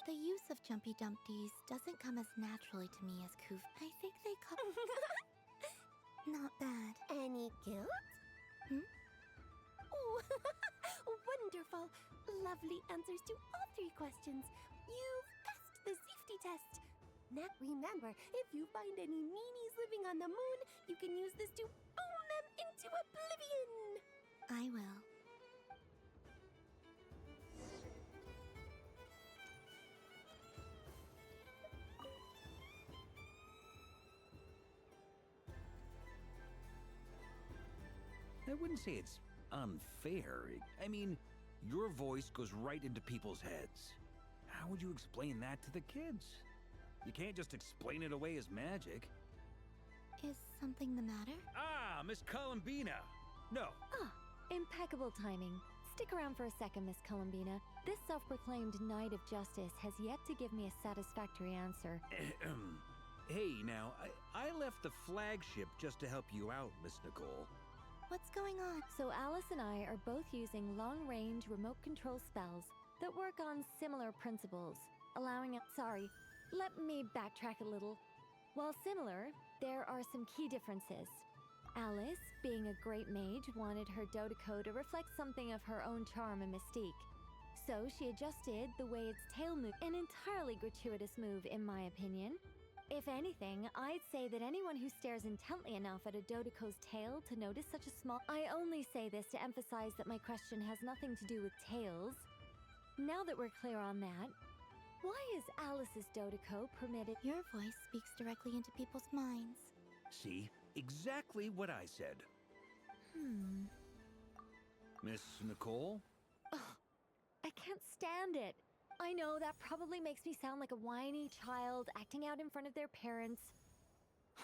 The use of Jumpy Dumpties doesn't come as naturally to me as Koof. I think they call. Not bad. Any guilt? Oh, wonderful. Lovely answers to all 3 questions. You've passed the safety test. Now remember, if you find any meanies living on the moon, you can use this to boom them into oblivion. I will. I wouldn't say it's unfair. I mean, your voice goes right into people's heads. How would you explain that to the kids? You can't just explain it away as magic. Is something the matter? Ah, Miss Columbina! No. Ah, impeccable timing. Stick around for a second, Miss Columbina. This self-proclaimed Knight of Justice has yet to give me a satisfactory answer. Hey, now, I left the flagship just to help you out, Miss Nicole. What's going on? So Alice and I are both using long-range remote control spells that work on similar principles, allowing us— Sorry, let me backtrack a little. While similar, there are some key differences. Alice, being a great mage, wanted her Dodoco to reflect something of her own charm and mystique. So she adjusted the way its tail moved, an entirely gratuitous move in my opinion. If anything, I'd say that anyone who stares intently enough at a Dodoco's tail to notice such a small— I only say this to emphasize that my question has nothing to do with tails. Now that we're clear on that, why is Alice's Dodoco permitted— Your voice speaks directly into people's minds. See? Exactly what I said. Miss Nicole? Ugh, I can't stand it. I know that probably makes me sound like a whiny child acting out in front of their parents.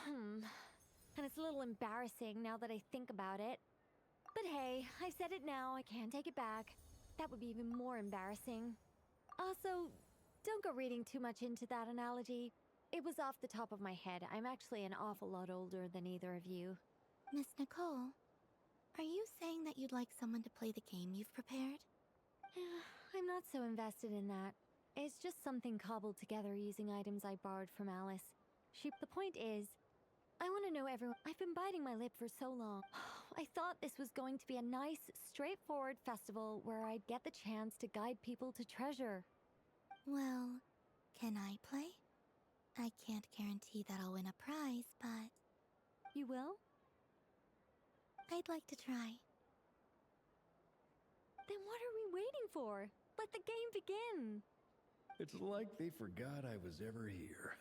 And it's a little embarrassing now that I think about it. But hey, I said it now, I can't take it back. That would be even more embarrassing. Also, don't go reading too much into that analogy. It was off the top of my head. I'm actually an awful lot older than either of you. Miss Nicole, are you saying that you'd like someone to play the game you've prepared? I'm not so invested in that. It's just something cobbled together using items I borrowed from Alice. The point is, I want to know everyone— I've been biting my lip for so long. I thought this was going to be a nice, straightforward festival where I'd get the chance to guide people to treasure. Well, can I play? I can't guarantee that I'll win a prize, but... You will? I'd like to try. Then what are we waiting for? Let the game begin! It's like they forgot I was ever here.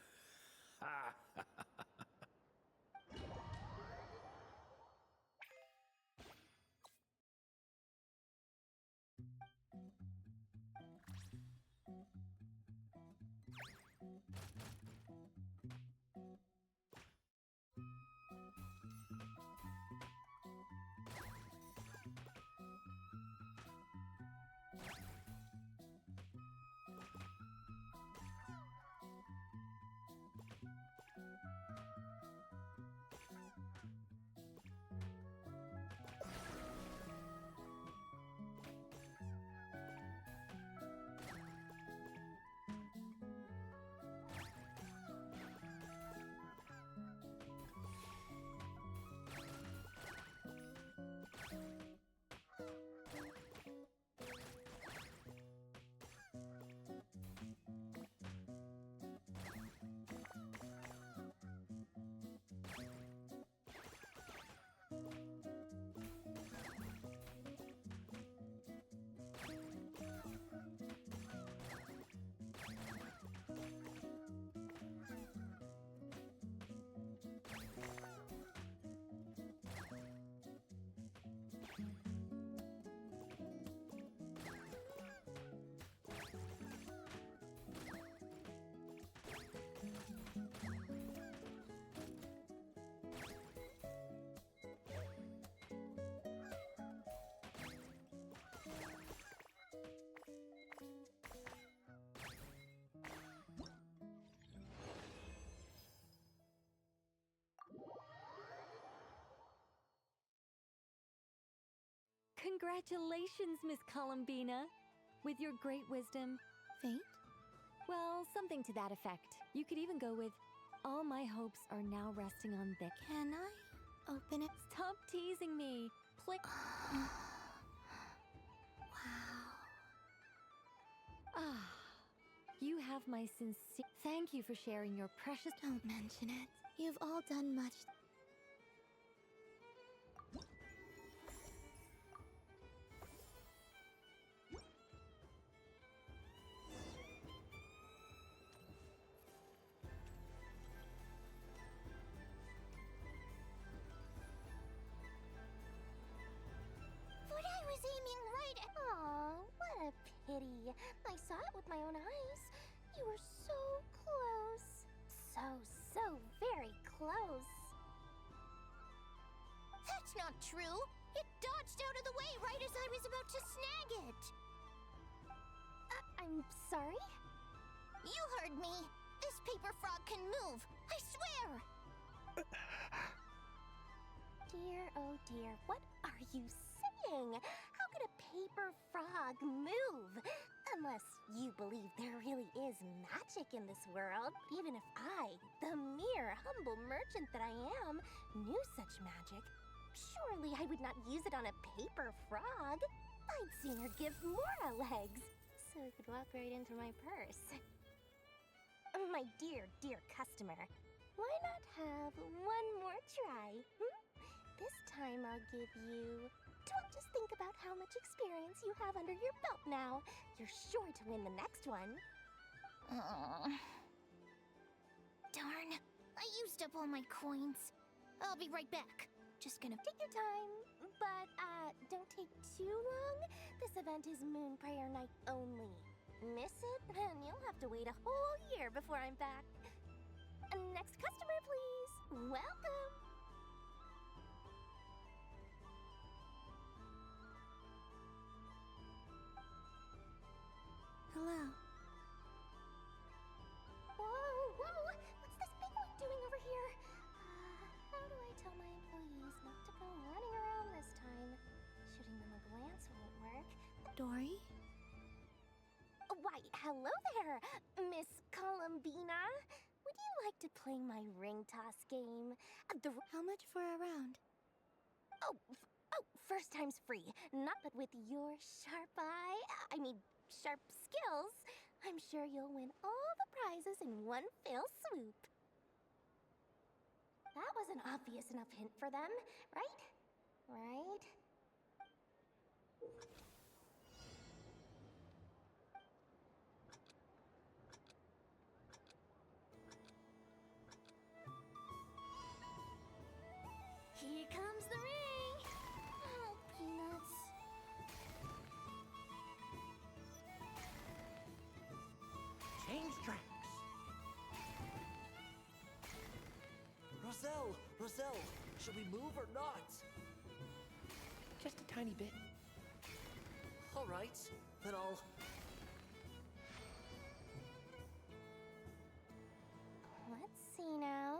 Congratulations, Miss Columbina! With your great wisdom— Fate? Well, something to that effect. You could even go with, all my hopes are now resting on the... Can I open it? Stop teasing me. Click. Ah, you have my sincere... Thank you for sharing your precious... Don't mention it. You've all done much. But I was aiming right at... Aw, what a pity. I saw it with my own eyes. You were so close. So very close. That's not true. It dodged out of the way right as I was about to snag it. I'm sorry? You heard me. This paper frog can move. I swear. Dear, oh dear, what are you saying? How could a paper frog move? Unless you believe there really is magic in this world. Even if I, the mere humble merchant that I am, knew such magic, surely I would not use it on a paper frog. I'd sooner give Mora legs, so it could walk right into my purse. My dear, dear customer, why not have one more try? This time I'll give you... Don't just think about how much experience you have under your belt now. You're sure to win the next one. Darn, I used up all my coins. I'll be right back. Just gonna take your time, but don't take too long. This event is Moon Prayer Night only. Miss it, and you'll have to wait a whole year before I'm back. Next customer, please. Welcome. Hello. Whoa! What's this big one doing over here? How do I tell my employees not to go running around this time? Shooting them a glance won't work. Dory? Why, hello there, Miss Columbina. Would you like to play my ring toss game? How much for a round? Oh, first time's free. Not but with your sharp eye. I mean, sharp skills. I'm sure you'll win all the prizes in one fell swoop. That was an obvious enough hint for them, right? Right? Here comes the ring! Oh, peanuts. Change tracks. Roselle, should we move or not? Just a tiny bit. All right, then I'll... Let's see now.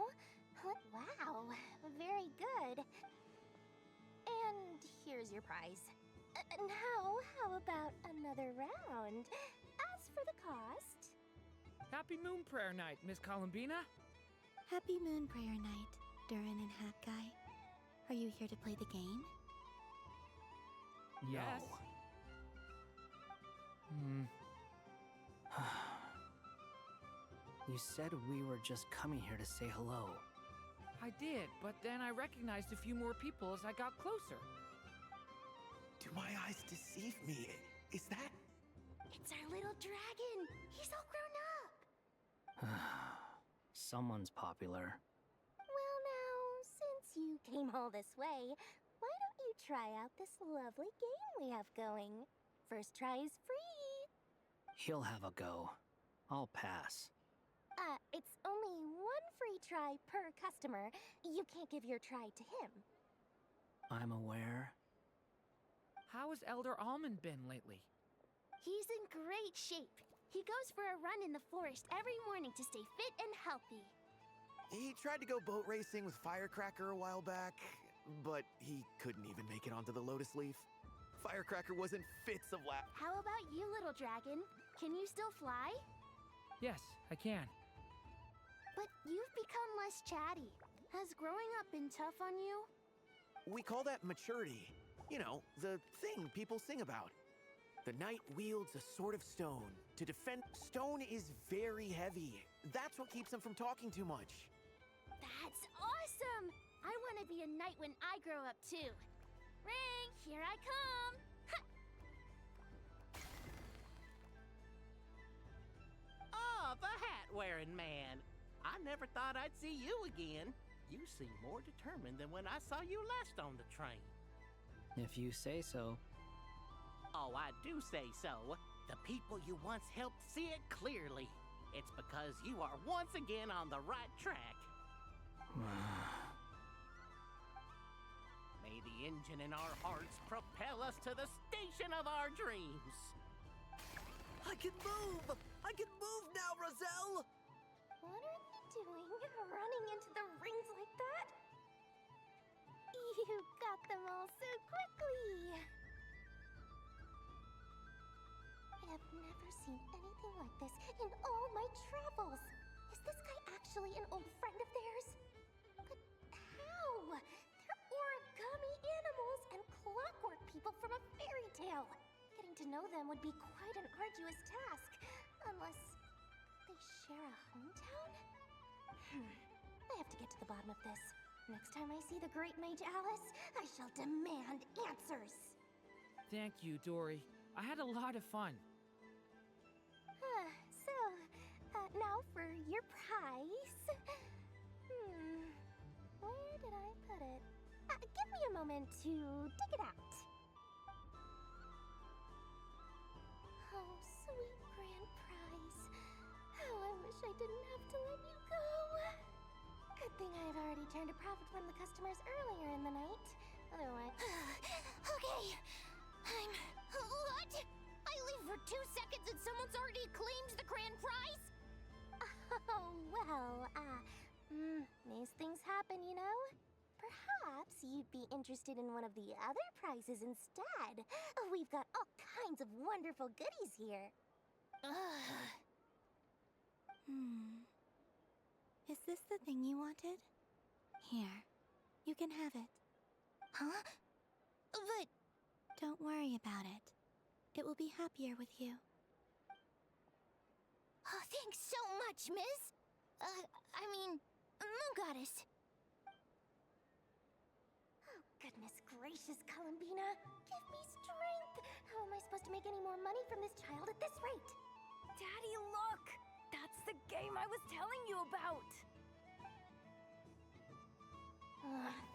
Wow, very good. And here's your prize. Now, how about another round? As for the cost... Happy Moon Prayer Night, Miss Columbina. Happy Moon Prayer Night, Durin and Hat Guy. Are you here to play the game? Yes. You said we were just coming here to say hello. I did, but then I recognized a few more people as I got closer. Do my eyes deceive me? Is that... It's our little dragon! He's all grown up! Someone's popular. Well now, since you came all this way, why don't you try out this lovely game we have going? First try is free! He'll have a go. I'll pass. It's only one free try per customer. You can't give your try to him. I'm aware. How has Elder Almond been lately? He's in great shape. He goes for a run in the forest every morning to stay fit and healthy. He tried to go boat racing with Firecracker a while back, but he couldn't even make it onto the Lotus Leaf. Firecracker was in fits of laughter. How about you, little dragon? Can you still fly? Yes, I can. But you've become less chatty. Has growing up been tough on you? We call that maturity. You know, the thing people sing about. The knight wields a sword of stone. To defend, stone is very heavy. That's what keeps him from talking too much. That's awesome! I want to be a knight when I grow up too. Ring, here I come! Oh, the hat-wearing man. I never thought I'd see you again. You seem more determined than when I saw you last on the train. If you say so. Oh, I do say so. The people you once helped see it clearly. It's because you are once again on the right track. May the engine in our hearts propel us to the station of our dreams. I can move! I can move now, Roselle! What are you doing, running into the rings like that? You got them all so quickly! I have never seen anything like this in all my travels. Is this guy actually an old friend of theirs? But how? They're origami animals and clockwork people from a fairy tale. Getting to know them would be quite an arduous task, unless they share a hometown? I have to get to the bottom of this. Next time I see the great mage Alice, I shall demand answers. Thank you, Dory. I had a lot of fun. Now for your prize. Where did I put it? Give me a moment to dig it out. Oh, sweet grand prize. How I wish I didn't have to let you go. Good thing I've already turned a profit from the customers earlier in the night. Otherwise... Okay. What? I leave for 2 seconds and someone's already claims the grand prize? Oh, well, these things happen, you know? Perhaps you'd be interested in one of the other prizes instead. We've got all kinds of wonderful goodies here. Is this the thing you wanted? Here, you can have it. Huh? But... Don't worry about it. It will be happier with you. Oh, thanks so much, miss. Moon Goddess. Oh, goodness gracious, Columbina. Give me strength. How am I supposed to make any more money from this child at this rate? Daddy, look! That's the game I was telling you about!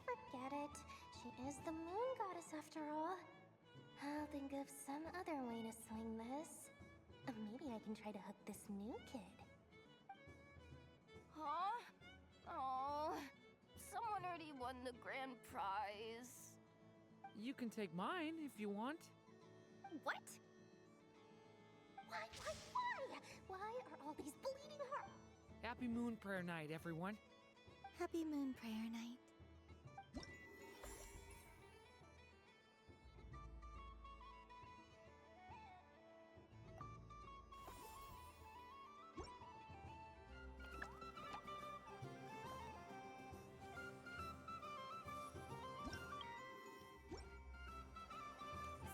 Forget it. She is the Moon Goddess after all. I'll think of some other way to swing this. Maybe I can try to hook this new kid. Huh? Oh, someone already won the grand prize. You can take mine if you want. What? Why? Why are all these bleeding hearts? Happy Moon Prayer Night, everyone. Happy Moon Prayer Night.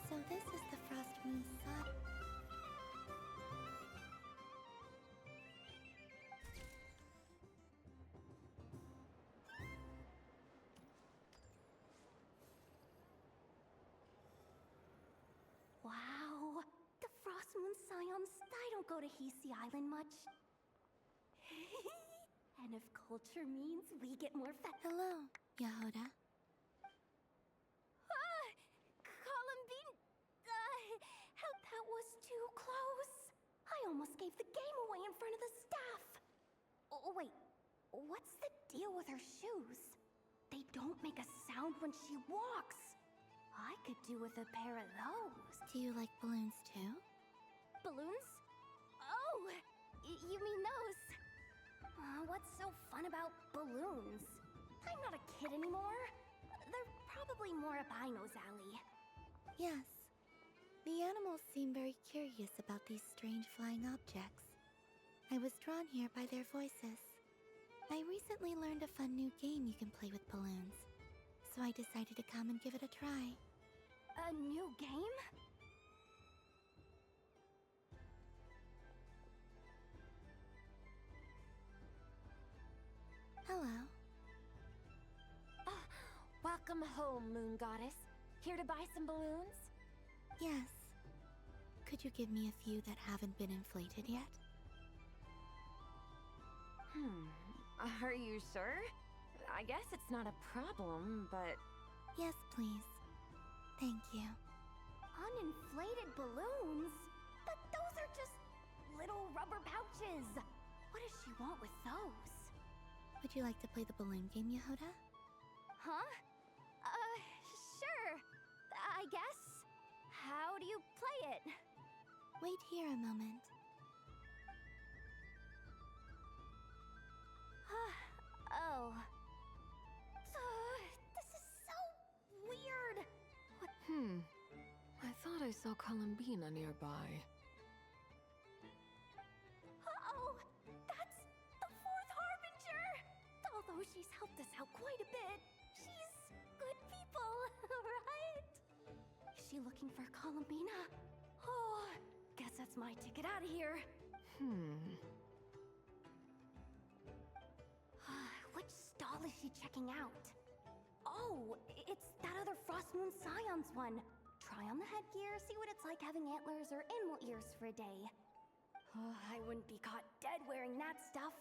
So this is the Frost Moon Sun. Wow, the Frost Moon Scions, I don't go to Hisi Island much. And if culture means we get more Hello, Yahoda. Columbine, that was too close. I almost gave the game away in front of the staff. Oh, wait, what's the deal with her shoes? They don't make a sound when she walks. I could do with a pair of those. Do you like balloons too? Balloons? Oh, you mean those? What's so fun about balloons? I'm not a kid anymore. They're probably more up Aino's alley. Yes. The animals seem very curious about these strange flying objects. I was drawn here by their voices. I recently learned a fun new game you can play with balloons, so I decided to come and give it a try. A new game? Hello. Welcome home, Moon Goddess. Here to buy some balloons? Yes. Could you give me a few that haven't been inflated yet? Are you sure? I guess it's not a problem, but... Yes, please. Thank you. Uninflated balloons? But those are just little rubber pouches. What does she want with those? Would you like to play the balloon game, Yehoda? Huh? Sure. I guess. How do you play it? Wait here a moment. Oh. This is so weird. What? I thought I saw Columbina nearby. Uh-oh! That's the Fourth Harbinger! Although she's helped us out quite a bit, she's good people, right? Is she looking for Columbina? Oh, guess that's my ticket out of here. Which stall is she checking out? Oh, it's that other Frost Moon Scions one. Try on the headgear, see what it's like having antlers or animal ears for a day. I wouldn't be caught dead wearing that stuff.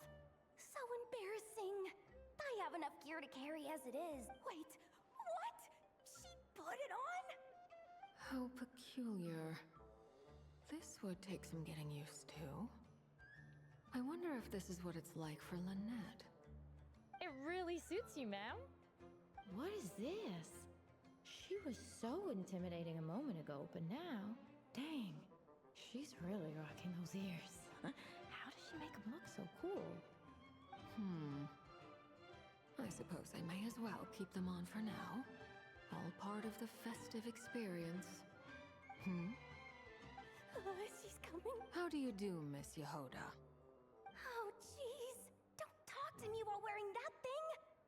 So embarrassing. I have enough gear to carry as it is. Wait, what? She put it on? How peculiar. This would take some getting used to. I wonder if this is what it's like for Lynette. It really suits you, ma'am. What is this? She was so intimidating a moment ago, but now, dang, she's really rocking those ears. How does she make them look so cool? I suppose I may as well keep them on for now. All part of the festive experience. She's coming. How do you do, Miss Yehoda? Oh, jeez. Don't talk to me while wearing that thing.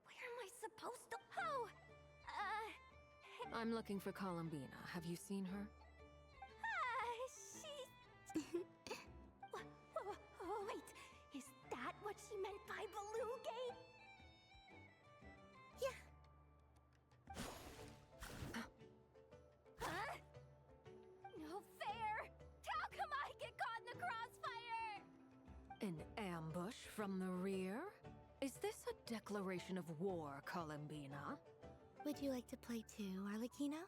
Where am I supposed to... Oh! I'm looking for Columbina. Have you seen her? She... Wait, is that what she meant by balloon game? Yeah. Huh? No fair! How come I get caught in the crossfire? An ambush from the rear? Is this a declaration of war, Columbina? Would you like to play too, Arlecchino?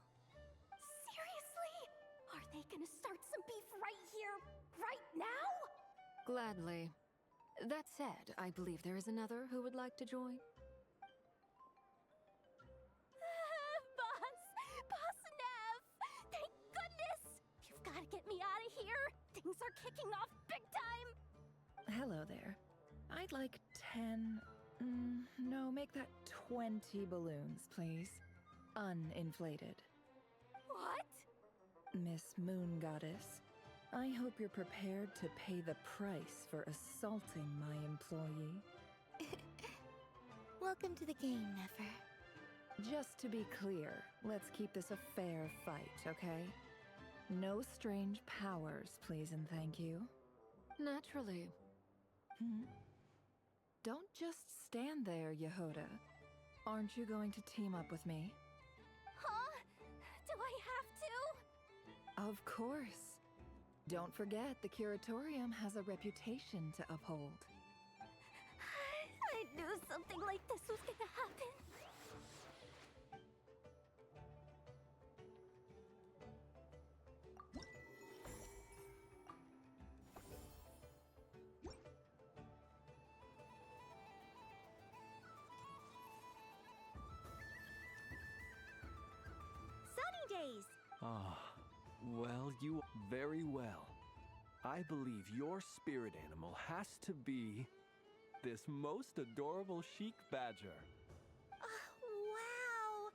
Seriously? Are they gonna start some beef right here, right now? Gladly. That said, I believe there is another who would like to join. Boss Nev! Thank goodness! You've gotta get me out of here! Things are kicking off big time! Hello there. I'd like 10... no, make that 20 balloons, please. Uninflated. What? Miss Moon Goddess, I hope you're prepared to pay the price for assaulting my employee. Welcome to the game, Nefer. Just to be clear, let's keep this a fair fight, okay? No strange powers, please and thank you. Naturally. Don't just stand there, Yehoda. Aren't you going to team up with me? Huh? Do I have to? Of course. Don't forget, the Curatorium has a reputation to uphold. I knew something like this was gonna happen. Days. Well, you very well. I believe your spirit animal has to be this most adorable chic badger. Wow!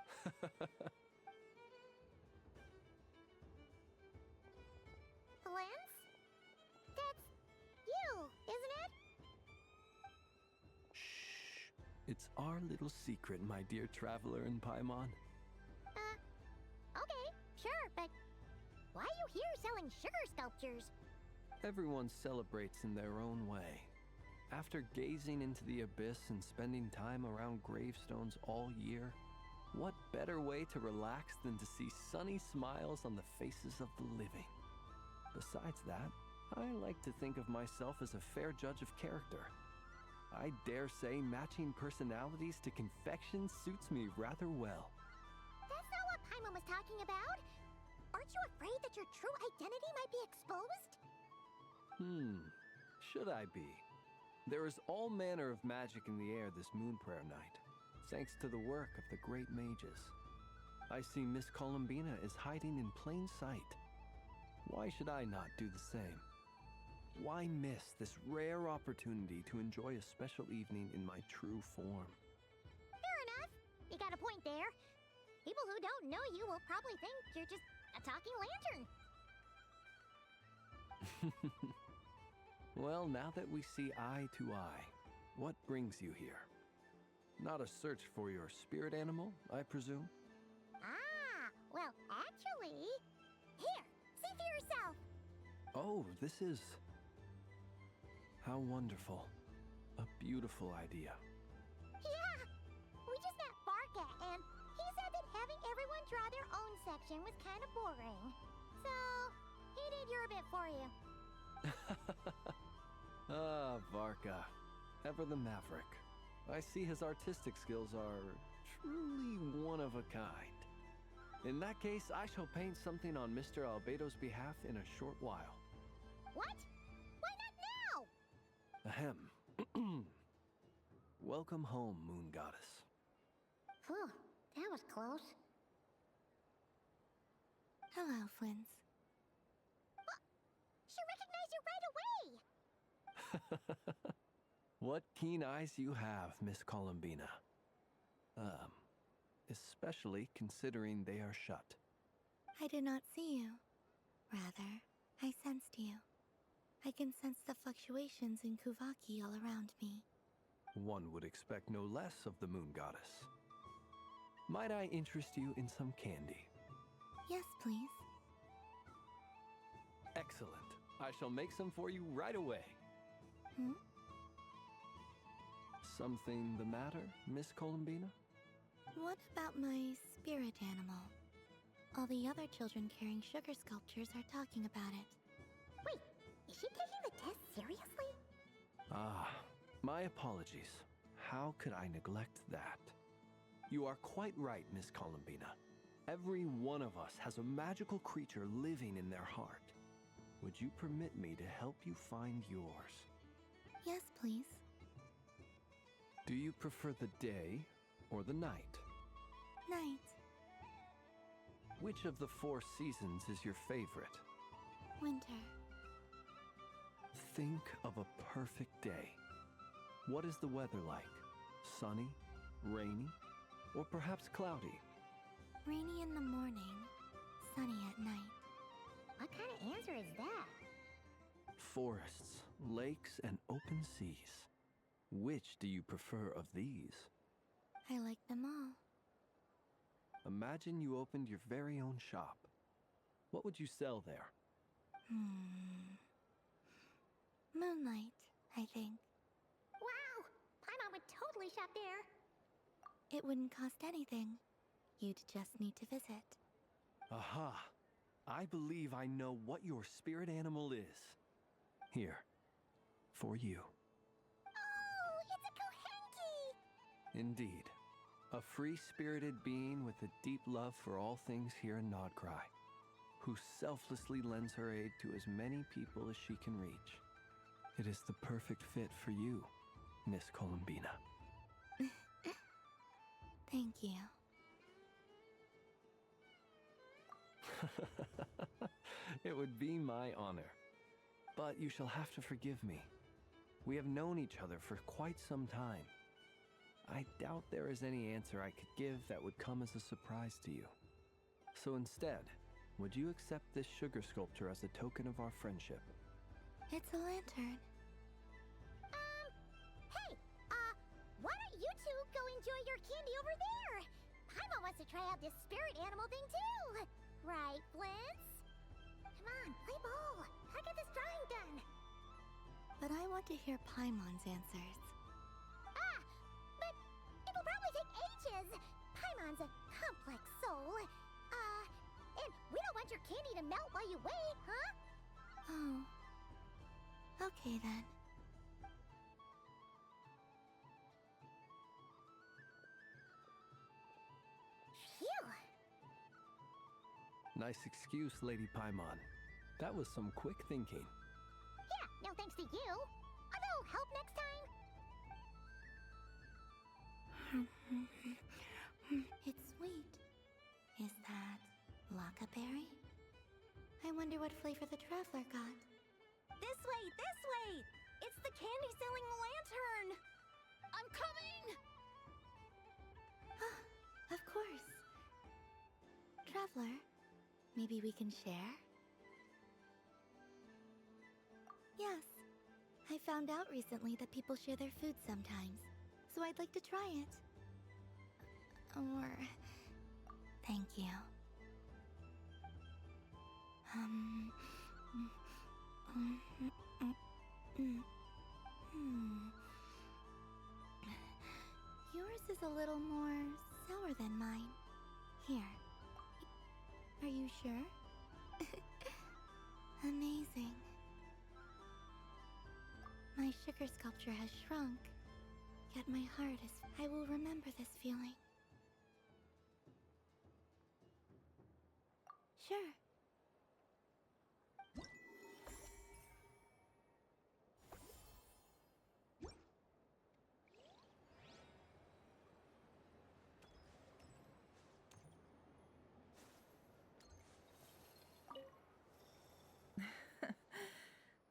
Lance? That's you, isn't it? It's our little secret, my dear traveler in Paimon. Okay, sure, but why are you here selling sugar sculptures? Everyone celebrates in their own way. After gazing into the abyss and spending time around gravestones all year, what better way to relax than to see sunny smiles on the faces of the living? Besides that, I like to think of myself as a fair judge of character. I dare say matching personalities to confection suits me rather well. That's not what Paimon was talking about. Aren't you afraid that your true identity might be exposed? Should I be? There is all manner of magic in the air this moon prayer night, thanks to the work of the great mages. I see Miss Columbina is hiding in plain sight. Why should I not do the same? Why miss this rare opportunity to enjoy a special evening in my true form? Fair enough. You got a point there. People who don't know you will probably think you're just a talking lantern. Well, now that we see eye to eye, what brings you here? Not a search for your spirit animal, I presume? Ah, well, actually... Here, see for yourself! Oh, this is... How wonderful. A beautiful idea. Yeah! We just met Barca, and he said that having everyone draw their own section was kind of boring. So, he did your bit for you. Ah, Varka. Ever the maverick. I see his artistic skills are truly one of a kind. In that case, I shall paint something on Mr. Albedo's behalf in a short while. What? Why not now? Ahem. Welcome home, Moon Goddess. Phew, that was close. Hello, Flins. She recognized you right away! What keen eyes you have, Miss Columbina. Especially considering they are shut. I did not see you. Rather, I sensed you. I can sense the fluctuations in Kuvaki all around me. One would expect no less of the Moon Goddess. Might I interest you in some candy? Yes, please. Excellent. I shall make some for you right away. Something the matter, Miss Columbina? What about my spirit animal? All the other children carrying sugar sculptures are talking about it. Wait, is she taking the test seriously? Ah, my apologies. How could I neglect that? You are quite right, Miss Columbina. Every one of us has a magical creature living in their heart. Would you permit me to help you find yours? Yes, please. Do you prefer the day or the night? Night. Which of the 4 seasons is your favorite? Winter. Think of a perfect day. What is the weather like? Sunny, rainy, or perhaps cloudy? Rainy in the morning, sunny at night. What kind of answer is that? Forests, lakes, and open seas. Which do you prefer of these? I like them all. Imagine you opened your very own shop. What would you sell there? Moonlight, I think. Wow! Paimon would totally shop there. It wouldn't cost anything. You'd just need to visit. Aha! I believe I know what your spirit animal is. Here, for you. Oh, it's a Kohenki! Indeed. A free-spirited being with a deep love for all things here in Nod-Krai, who selflessly lends her aid to as many people as she can reach. It is the perfect fit for you, Miss Columbina. Thank you. It would be my honor. But you shall have to forgive me. We have known each other for quite some time. I doubt there is any answer I could give that would come as a surprise to you. So instead, would you accept this sugar sculpture as a token of our friendship? It's a lantern. Hey, why don't you two Paimon wants to try out this spirit animal thing too! Right, Blintz? Come on, play ball! I get this drawing done! But I want to hear Paimon's answers. Ah! But it'll probably take ages! Paimon's a complex soul. And we don't want your candy to melt while you wait, huh? Oh. Okay then. Phew! Nice excuse, Lady Paimon. That was some quick thinking. Yeah, no thanks to you. A little help next time? It's sweet. Is that Lockaberry? I wonder what flavor the traveler got. This way, this way! It's the candy-selling lantern! I'm coming! Of course. Traveler, maybe we can share? Yes. I found out recently that people share their food sometimes, so I'd like to try it. Or... Thank you. Yours is a little more sour than mine. Here. Are you sure? Amazing. My sugar sculpture has shrunk, yet my heart is... I will remember this feeling. Sure.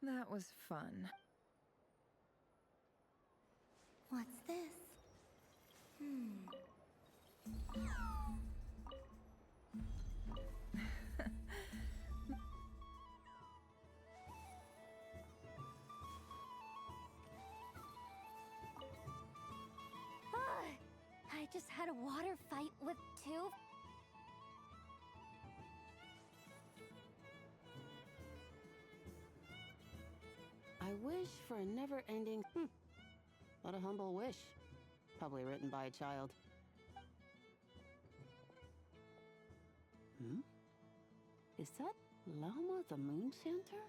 That was fun. What's this? I just had a water fight with two... I wish for a never-ending... What a humble wish. Probably written by a child. Is that Llama the Moon Chanter?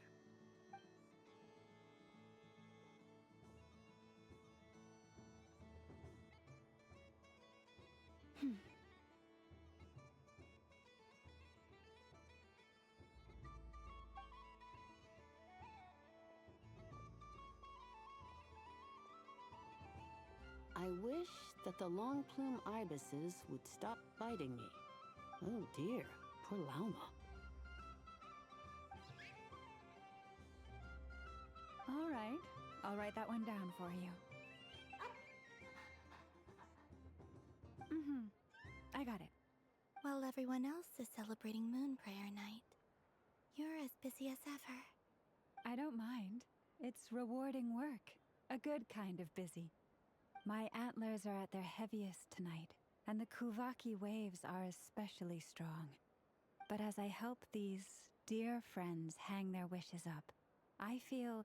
I wish that the long plume ibises would stop biting me. Oh dear, poor Llama. All right, I'll write that one down for you. I got it. While everyone else is celebrating Moon Prayer Night, you're as busy as ever. I don't mind. It's rewarding work. A good kind of busy. My antlers are at their heaviest tonight, and the Kuvaki waves are especially strong. But as I help these dear friends hang their wishes up, I feel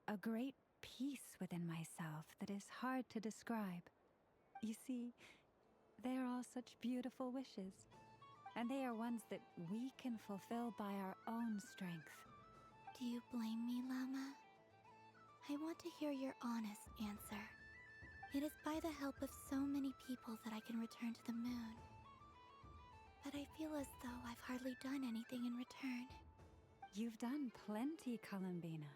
a great peace within myself that is hard to describe. You see, they are all such beautiful wishes, and they are ones that we can fulfill by our own strength. Do you blame me, Llama? I want to hear your honest answer. It is by the help of so many people that I can return to the moon. But I feel as though I've hardly done anything in return. You've done plenty, Columbina.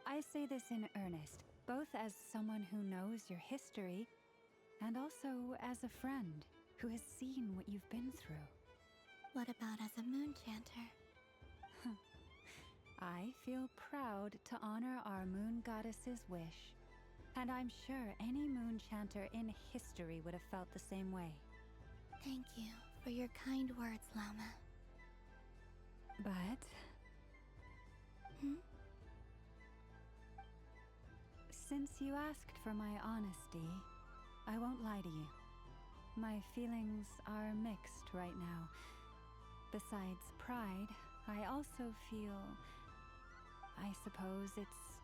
I say this in earnest, both as someone who knows your history, and also as a friend who has seen what you've been through. What about as a moon chanter? I feel proud to honor our moon goddess's wish. And I'm sure any moon chanter in history would have felt the same way. Thank you for your kind words, Llama. But... Since you asked for my honesty, I won't lie to you. My feelings are mixed right now. Besides pride, I also feel, I suppose it's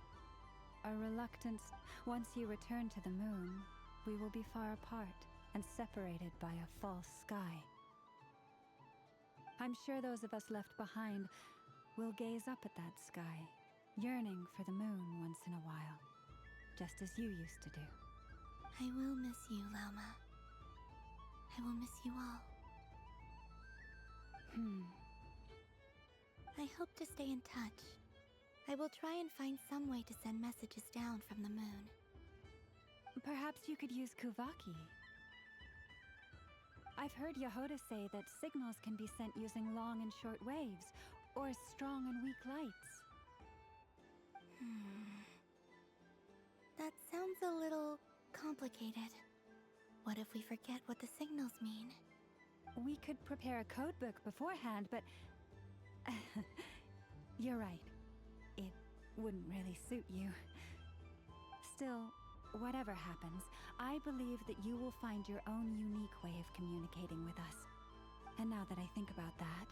a reluctance. Once you return to the moon, we will be far apart and separated by a false sky. I'm sure those of us left behind will gaze up at that sky, yearning for the moon once in a while, just as you used to do. I will miss you, Lauma. I will miss you all. I hope to stay in touch. I will try and find some way to send messages down from the moon. Perhaps you could use Kuvaki. I've heard Yehoda say that signals can be sent using long and short waves, or strong and weak lights. That sounds a little complicated. What if we forget what the signals mean? We could prepare a codebook beforehand, but... You're right. It wouldn't really suit you. Still, whatever happens, I believe that you will find your own unique way of communicating with us. And now that I think about that,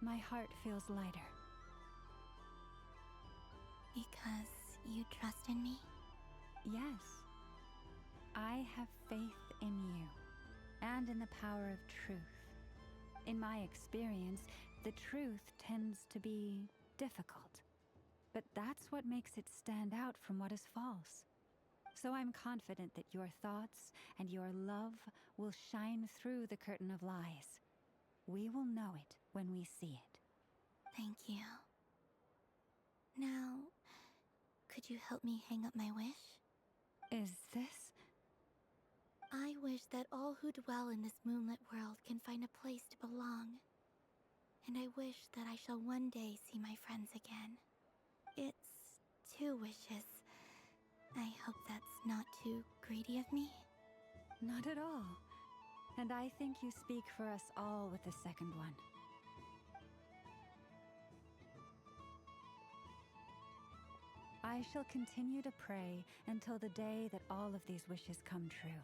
my heart feels lighter. Because you trust in me? Yes. I have faith in you, and in the power of truth. In my experience, the truth tends to be difficult. But that's what makes it stand out from what is false. So I'm confident that your thoughts and your love will shine through the curtain of lies. We will know it when we see it. Thank you. Now, could you help me hang up my wish? Is this? I wish that all who dwell in this moonlit world can find a place to belong. And I wish that I shall one day see my friends again. It's 2 wishes. I hope that's not too greedy of me. Not at all. And I think you speak for us all with the second one. I shall continue to pray until the day that all of these wishes come true.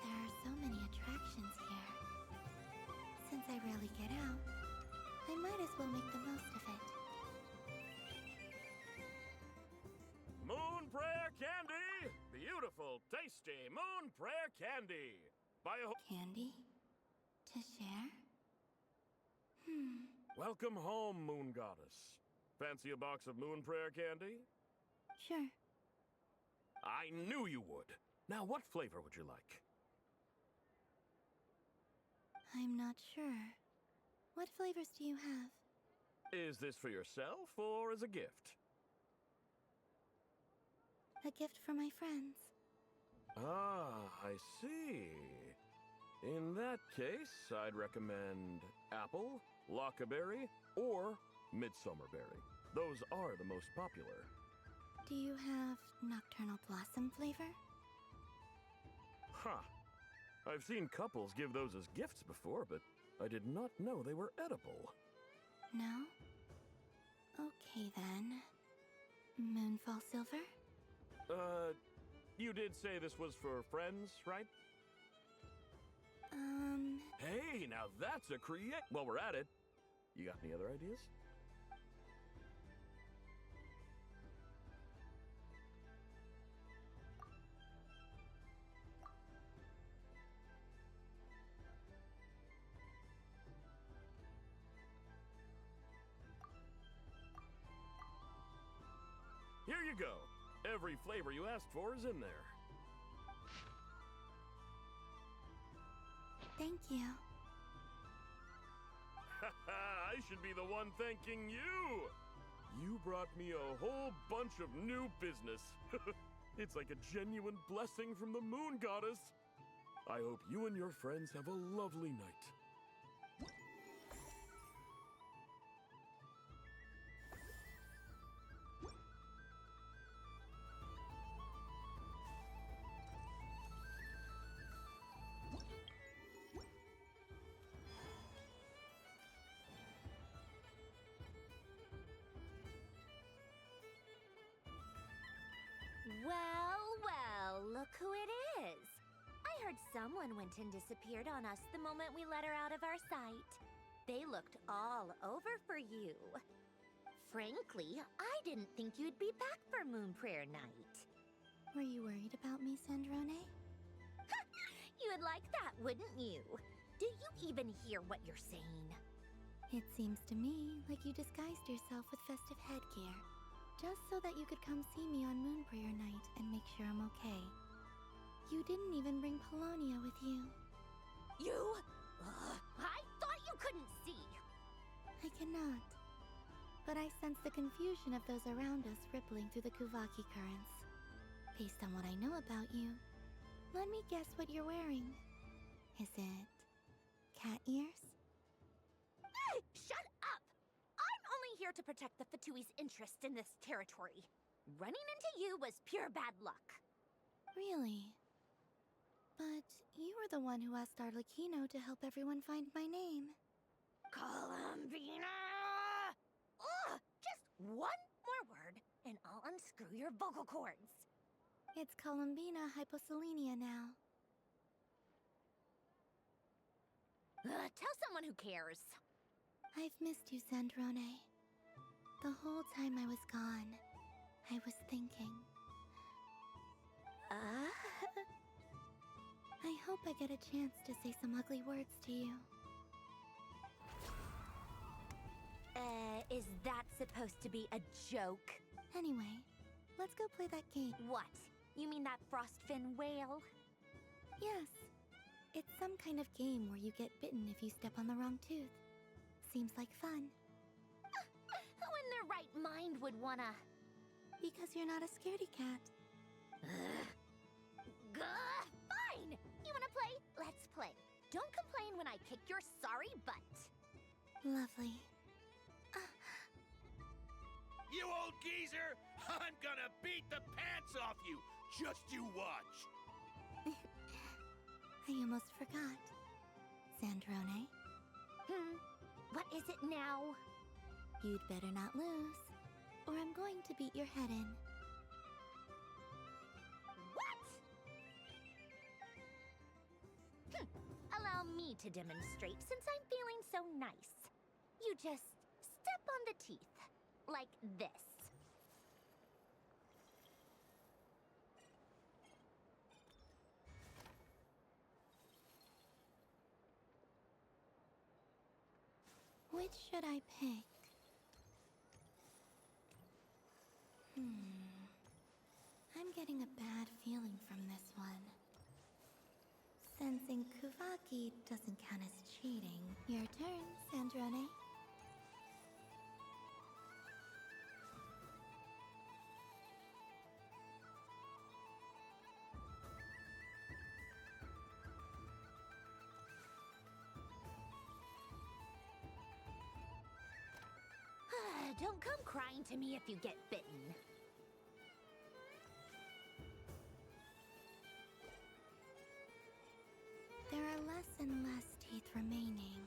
There are so many attractions here. Since I rarely get out, I might as well make the most of it. Moon Prayer Candy! Beautiful, tasty Moon Prayer Candy! By a Candy? To share? Welcome home, Moon Goddess. Fancy a box of Moon Prayer Candy? Sure. I knew you would. Now, what flavor would you like? I'm not sure. What flavors do you have? Is this for yourself or as a gift? A gift for my friends. Ah, I see. In that case, I'd recommend apple, lockaberry, or midsummerberry. Those are the most popular. Do you have nocturnal blossom flavor? Huh. I've seen couples give those as gifts before, but I did not know they were edible. No? Okay then. Moonfall silver? You did say this was for friends, right? Hey, now that's a While we're at it, you got any other ideas? Here you go. Every flavor you asked for is in there. Thank you. I I should be the one thanking you. You brought me a whole bunch of new business. It's like a genuine blessing from the Moon Goddess. I hope you and your friends have a lovely night. Well, look who it is. I heard someone went and disappeared on us the moment we let her out of our sight. They looked all over for you. Frankly, I didn't think you'd be back for Moon Prayer Night. Were you worried about me, Sandrone? You would like that, wouldn't you? Do you even hear what you're saying? It seems to me like you disguised yourself with festive headgear, just so that you could come see me on Moon Prayer Night and make sure I'm okay. You didn't even bring Polonia with you. You? I thought you couldn't see. I cannot. But I sense the confusion of those around us rippling through the Kuvaki currents. Based on what I know about you, let me guess what you're wearing. Is it cat ears? Shut up! I'm only here to protect the Fatui's interest in this territory. Running into you was pure bad luck. Really? But you were the one who asked Arlecchino to help everyone find my name. Columbina! Ugh! Just one more word, and I'll unscrew your vocal cords. It's Columbina hyposelenia now. Tell someone who cares. I've missed you, Sandrone. The whole time I was gone, I was thinking. I hope I get a chance to say some ugly words to you. Is that supposed to be a joke? Anyway, let's go play that game. What? You mean that frostfin whale? Yes. It's some kind of game where you get bitten if you step on the wrong tooth. Seems like fun. Who in their right mind would wanna... Because you're not a scaredy cat. Fine! You wanna play? Let's play. Don't complain when I kick your sorry butt. Lovely. You old geezer! I'm gonna beat the pants off you! Just you watch! I almost forgot. Sandrone? What is it now? You'd better not lose, or I'm going to beat your head in. What? Allow me to demonstrate since I'm feeling so nice. You just step on the teeth, like this. Which should I pick? I'm getting a bad feeling from this one. Sensing Kuvaki doesn't count as cheating. Your turn, Sandrone. Don't come crying to me if you get bitten. There are less and less teeth remaining.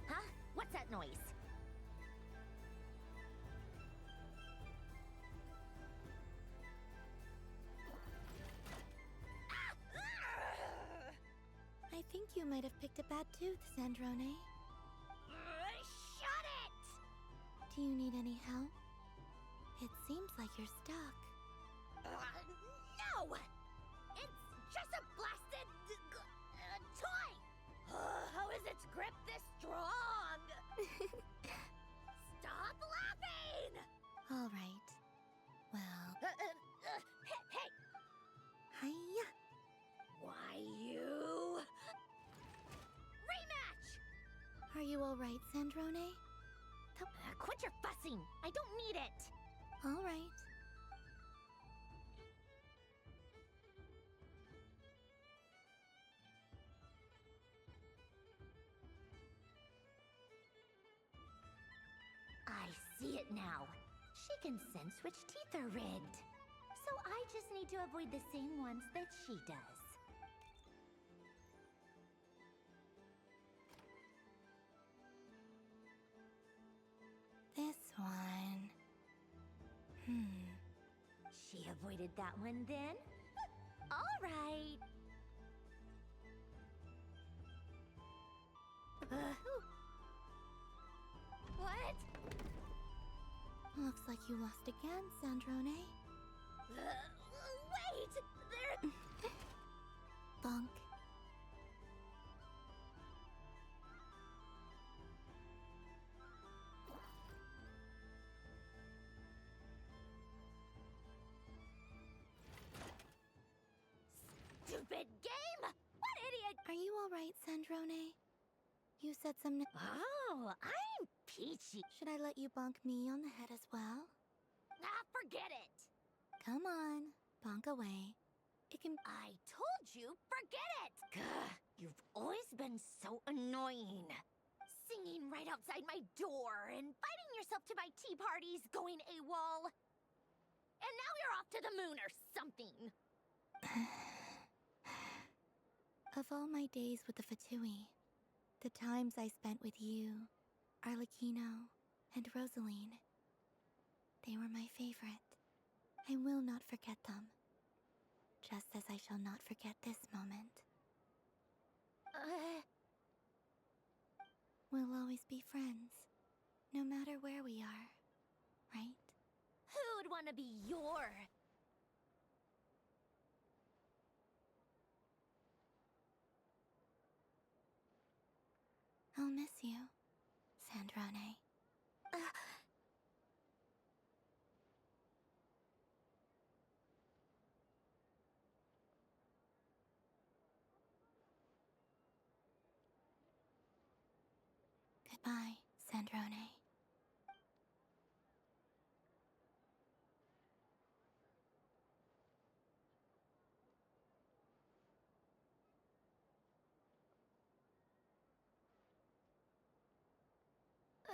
Huh? What's that noise? I think you might have picked a bad tooth, Sandrone. Shut it! Do you need any help? It seems like you're stuck. No! It's just a blasted... toy! How is its grip this strong? Stop laughing! All right. Well... embarrassing. I don't need it. All right. I see it now. She can sense which teeth are rigged. So I just need to avoid the same ones that she does. This one. She avoided that one then? All right. What? Looks like you lost again, Sandrone. Wait! There... Bunk. Stupid game! What idiot! Are you alright, Sandrone? You said some... Oh, I'm peachy. Should I let you bonk me on the head as well? Ah, forget it! Come on, bonk away. It can... I told you, forget it! Gah, you've always been so annoying. Singing right outside my door, inviting yourself to my tea parties, going AWOL. And now you're off to the moon or something. Of all my days with the Fatui, the times I spent with you, Arlecchino, and Rosaline, they were my favorite. I will not forget them. Just as I shall not forget this moment. We'll always be friends, no matter where we are, right? Who'd want to be your... I'll miss you, Sandrone. Goodbye, Sandrone.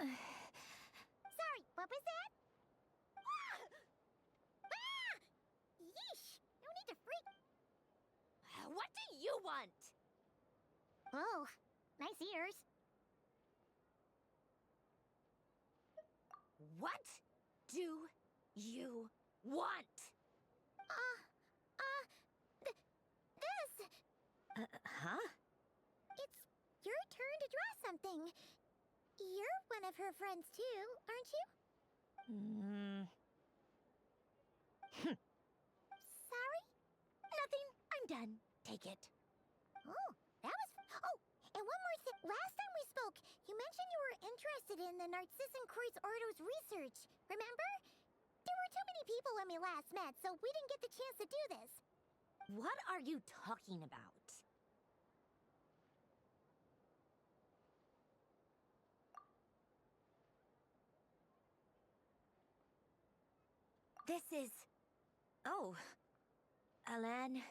Sorry, what was that? Ah! Ah! Yeesh! No need to freak. What do you want? Oh, nice ears. What do you want? This! Huh? It's your turn to draw something. You're one of her friends too, aren't you? Sorry? Nothing. I'm done. Take it. Oh, that was... Oh, and one more thing. Last time we spoke, you mentioned you were interested in the Narcissan Kreuz Ordo's research, remember? There were too many people when we last met, so we didn't get the chance to do this. What are you talking about? This is... Oh. Alan,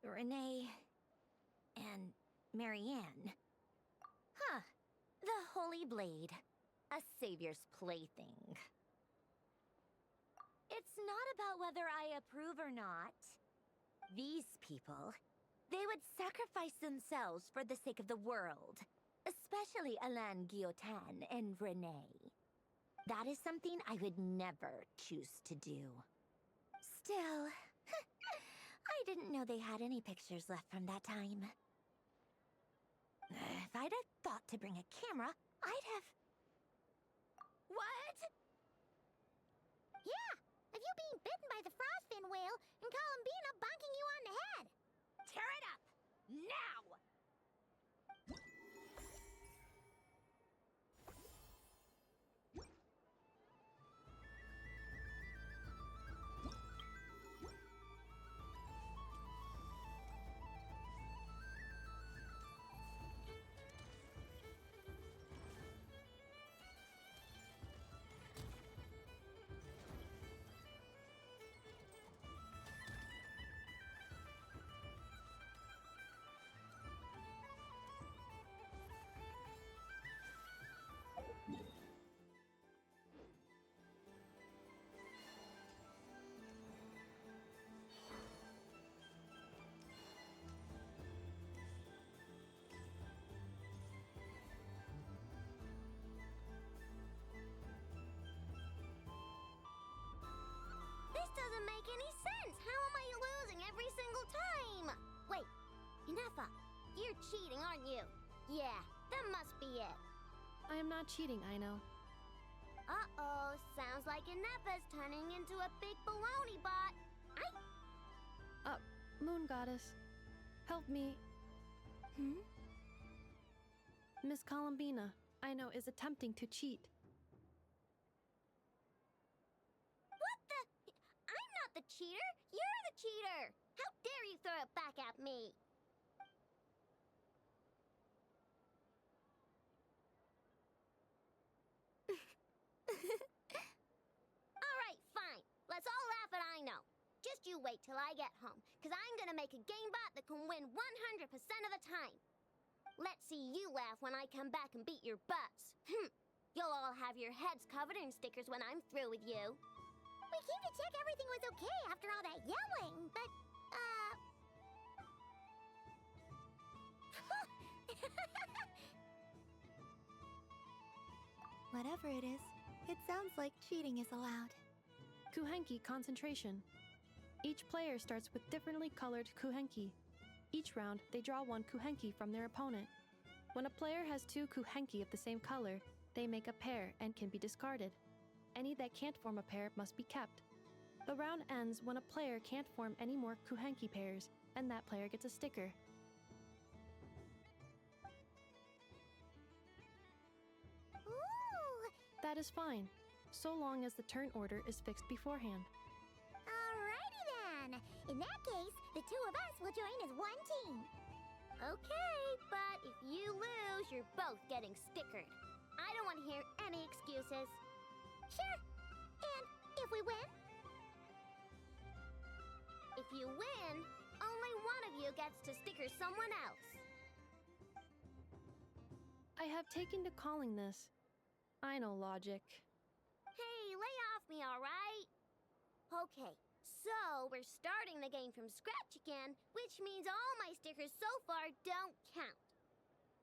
Renee, and Marianne. Huh. The Holy Blade. A savior's plaything. It's not about whether I approve or not. These people, they would sacrifice themselves for the sake of the world. Especially Alain Guillotin and Renee. That is something I would never choose to do. Still, I didn't know they had any pictures left from that time. If I'd have thought to bring a camera, I'd have... What? Yeah, of you being bitten by the frostfin whale and Columbina bonking you on the head. Tear it up! Now! doesn't make any sense. How am I losing every single time? Wait, Inefa, you're cheating, aren't you? Yeah, that must be it. I am not cheating, Aino. Uh-oh, sounds like Inefa's turning into a big baloney bot. Moon Goddess, help me. Miss Columbina, Aino is attempting to cheat. What the? I'm not the cheater. You're the cheater. How dare you throw it back at me? All right, fine. Let's all laugh at Aino. Just you wait till I get home, because I'm gonna make a game bot that can win 100% of the time. Let's see you laugh when I come back and beat your butts. You'll all have your heads covered in stickers when I'm through with you. We came to check everything was okay after all that yelling, but, Whatever it is, it sounds like cheating is allowed. Kuhenki concentration. Each player starts with differently colored kuhenki. Each round, they draw one kuhenki from their opponent. When a player has two kuhenki of the same color, they make a pair and can be discarded. Any that can't form a pair must be kept. The round ends when a player can't form any more kuhenki pairs, and that player gets a sticker. Ooh! That is fine, so long as the turn order is fixed beforehand. alrighty then. In that case, the two of us will join as one team. Okay, but if you lose, you're both getting stickered. I don't want to hear any excuses. Sure. And if we win? If you win, only one of you gets to sticker someone else. I have taken to calling this. I know logic. Hey, lay off me, all right? Okay, so we're starting the game from scratch again, which means all my stickers so far don't count.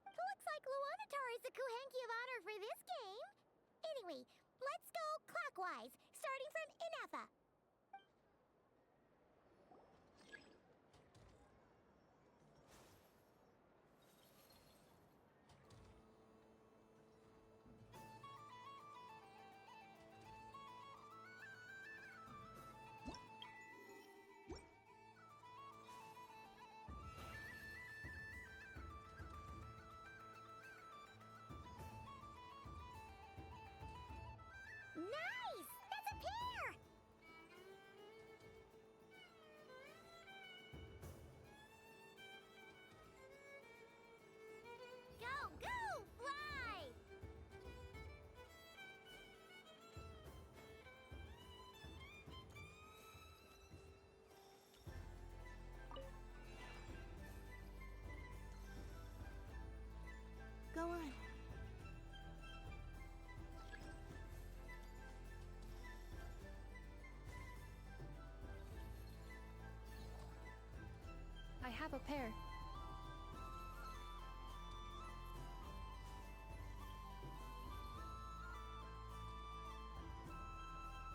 Looks like Luonatar is the Kuhenki of honor for this game. Anyway, let's go clockwise, starting from Inefa. Nice! That's a pair! Go, go, fly! Go on. I have a pair.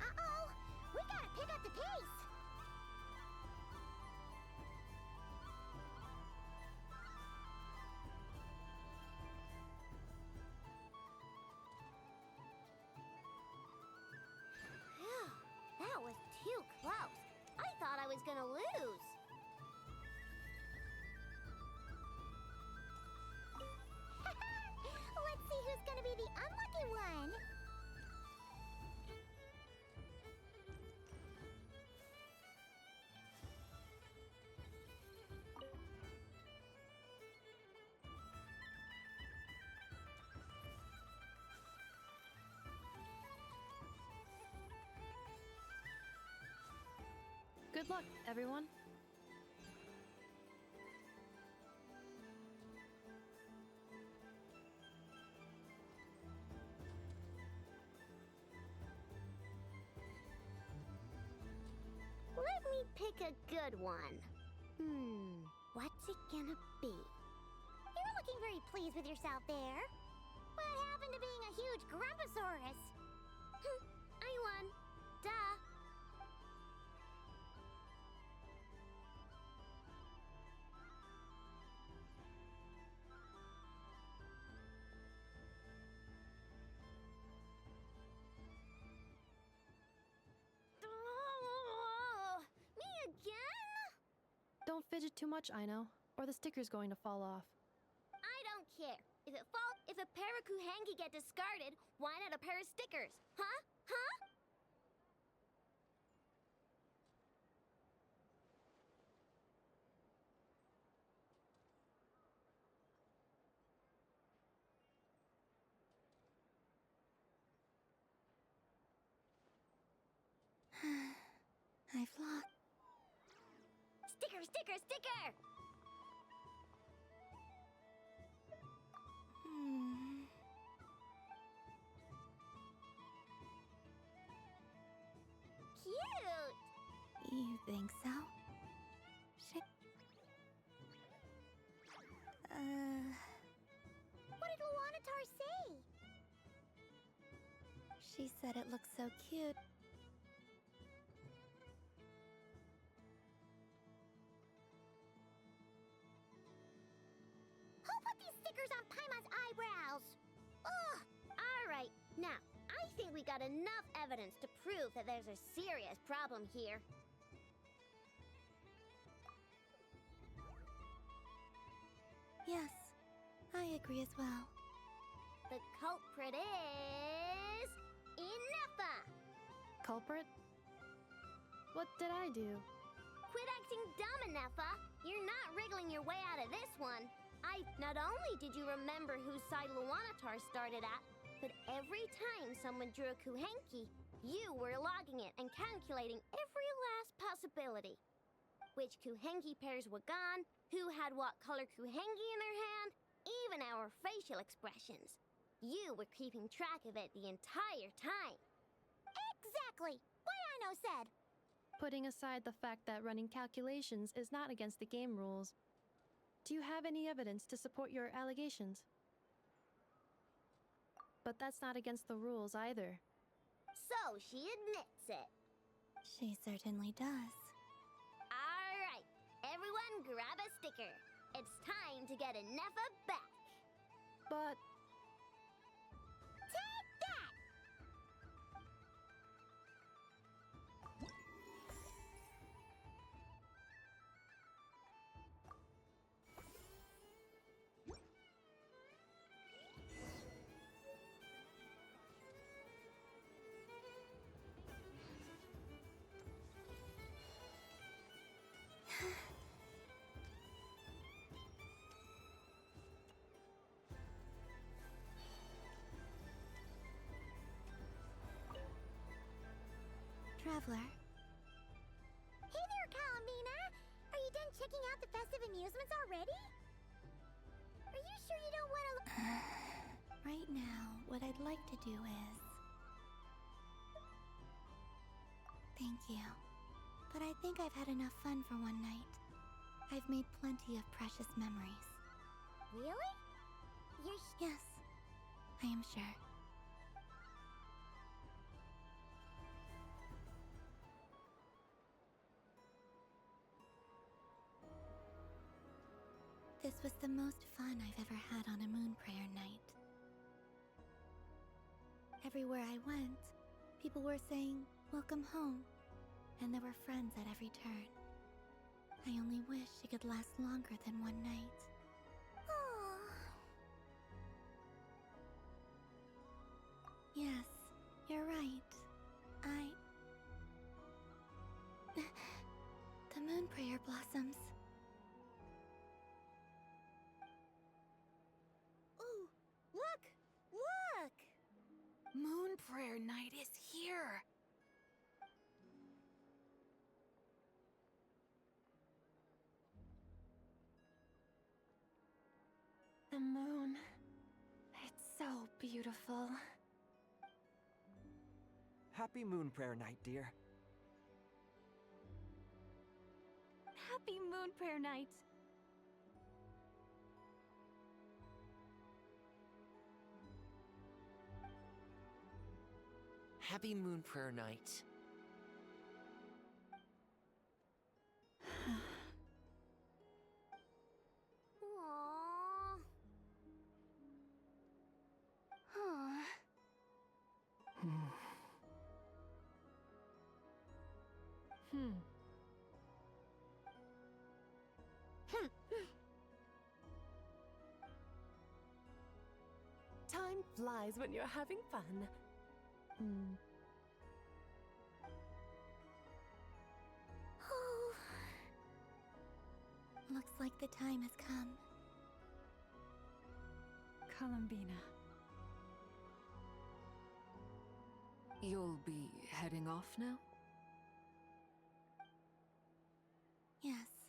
Uh-oh! We gotta pick up the pace! Phew, that was too close. I thought I was gonna lose. Let's see who's gonna be the unlucky one! Good luck, everyone. Let me pick a good one. What's it gonna be? You're looking very pleased with yourself there. What happened to being a huge Grumposaurus? I won. Duh. fidget too much, Aino, or the sticker's going to fall off. I don't care. If a pair of Kuhengi get discarded, why not a pair of stickers? Huh? Huh? I've lost. Sticker, sticker, sticker! Cute! You think so? What did Luanatar say? She said it looks so cute. Who put these stickers on Paimon's eyebrows? Ugh! Alright, now, I think we got enough evidence to prove that there's a serious problem here. Yes, I agree as well. The culprit is... Ineffa! Culprit? What did I do? Quit acting dumb, Ineffa! You're not wriggling your way out of this one. Not only did you remember whose side Luanatar started at, but every time someone drew a Kuhenki, you were logging it and calculating every last possibility. Which Kuhenki pairs were gone, who had what color Kuhenki in their hand, even our facial expressions. You were keeping track of it the entire time. Exactly! What Aino said! Putting aside the fact that running calculations is not against the game rules, do you have any evidence to support your allegations? But that's not against the rules either. So she admits it. She certainly does. Alright, everyone grab a sticker. It's time to get Ineffa back. But... Take that! Traveler, Hey there, Kalamina! Are you done checking out the festive amusements already? Are you sure you don't want to... right now, what I'd like to do is... Thank you. But I think I've had enough fun for one night. I've made plenty of precious memories. Really? Yes, I am sure. This was the most fun I've ever had on a moon prayer night. Everywhere I went, people were saying, "Welcome home," and there were friends at every turn. I only wish it could last longer than one night. Yes, you're right. The moon prayer blossoms. Ooh, look! Look! Moon Prayer Night is here! The moon. It's so beautiful. Happy Moon Prayer Night, dear. Happy Moon Prayer Night! Happy Moon Prayer Night. Aww. Huh. flies when you're having fun. Oh. Looks like the time has come. Columbina. You'll be heading off now? Yes,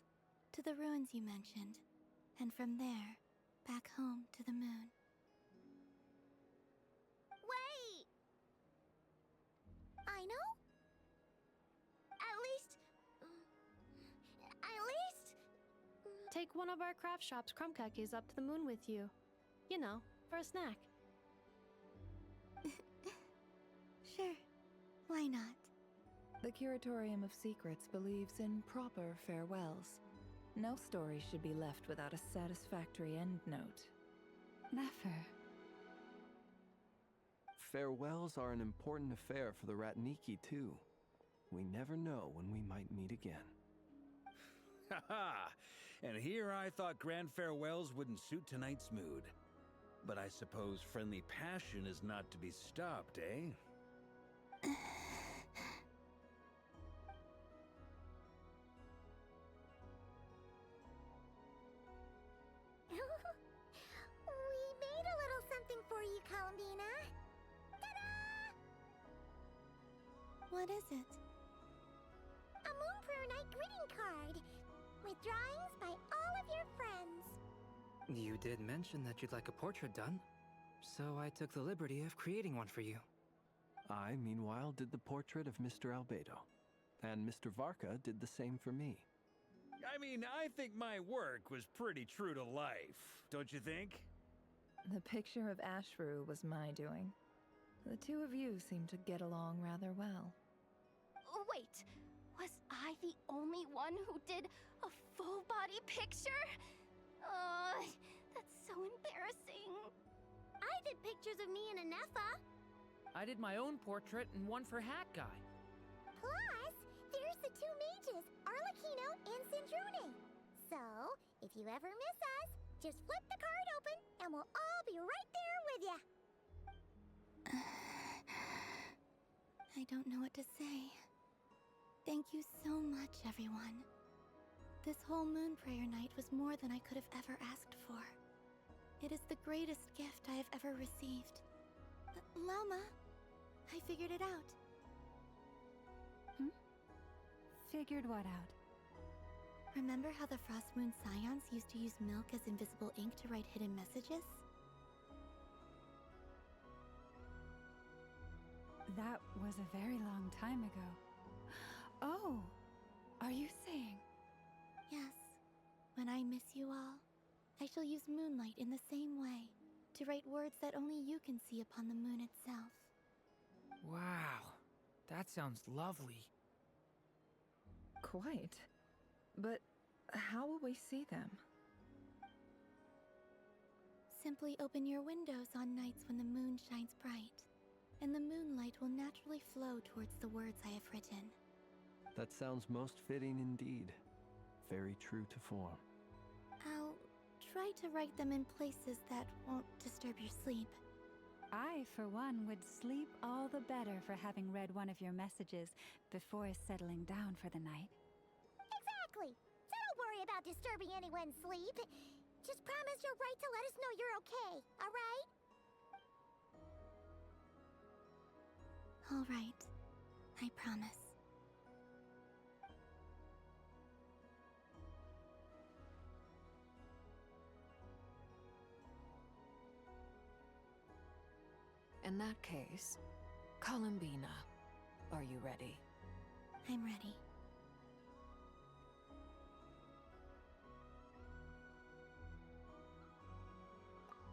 to the ruins you mentioned. And from there, back home to the moon. Wait! I know? At least... Take one of our craft shop's crumb cookies up to the moon with you. You know, for a snack. Sure, why not? The Curatorium of Secrets believes in proper farewells. No story should be left without a satisfactory endnote. Never. Farewells are an important affair for the Ratniki, too. We never know when we might meet again. Haha! And here I thought grand farewells wouldn't suit tonight's mood. But I suppose friendly passion is not to be stopped, eh? We made a little something for you, Columbina. Ta-da! What is it? A Moon Prayer Night greeting card with drawings by all of your friends. You did mention that you'd like a portrait done, so I took the liberty of creating one for you. I, meanwhile, did the portrait of Mr. Albedo, and Mr. Varka did the same for me. I mean, I think my work was pretty true to life, don't you think? The picture of Ashru was my doing. The two of you seem to get along rather well. Wait, was I the only one who did a full body picture? That's so embarrassing. I did pictures of me and Anefa. I did my own portrait and one for Hat Guy. Plus, there's the two mages, Arlecchino and Sindrune. So, if you ever miss us, just flip the card open and we'll all be right there with ya. I don't know what to say. Thank you so much, everyone. This whole Moon Prayer Night was more than I could have ever asked for. It is the greatest gift I have ever received. Lauma, I figured it out. Figured what out? Remember how the Frost Moon Scions used to use milk as invisible ink to write hidden messages? That was a very long time ago. Oh, are you saying? Yes. When I miss you all, I shall use moonlight in the same way, to write words that only you can see upon the moon itself. Wow, that sounds lovely. Quite. But how will we see them? Simply open your windows on nights when the moon shines bright, and the moonlight will naturally flow towards the words I have written. That sounds most fitting indeed. Very true to form. I'll try to write them in places that won't disturb your sleep. I, for one, would sleep all the better for having read one of your messages before settling down for the night. Exactly. So don't worry about disturbing anyone's sleep. Just promise you'll write to let us know you're okay, alright? All right. I promise. In that case, Columbina, are you ready? I'm ready.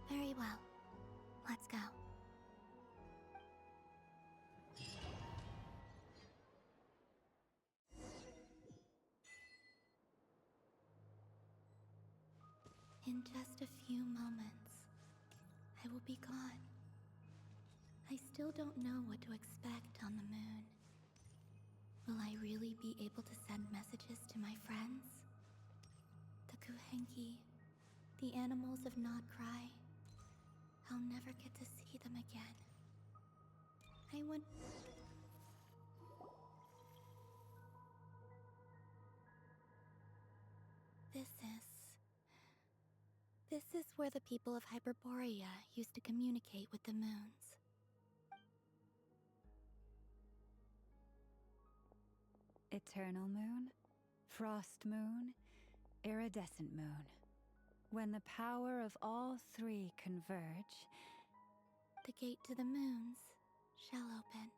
Very well. Let's go. In just a few moments, I will be gone. I still don't know what to expect on the moon. Will I really be able to send messages to my friends? The Kuhenki, the animals of Nod-Krai. I'll never get to see them again. I would. This is where the people of Hyperborea used to communicate with the moons. Eternal moon, frost moon, iridescent moon. When the power of all three converge, the gate to the moons shall open.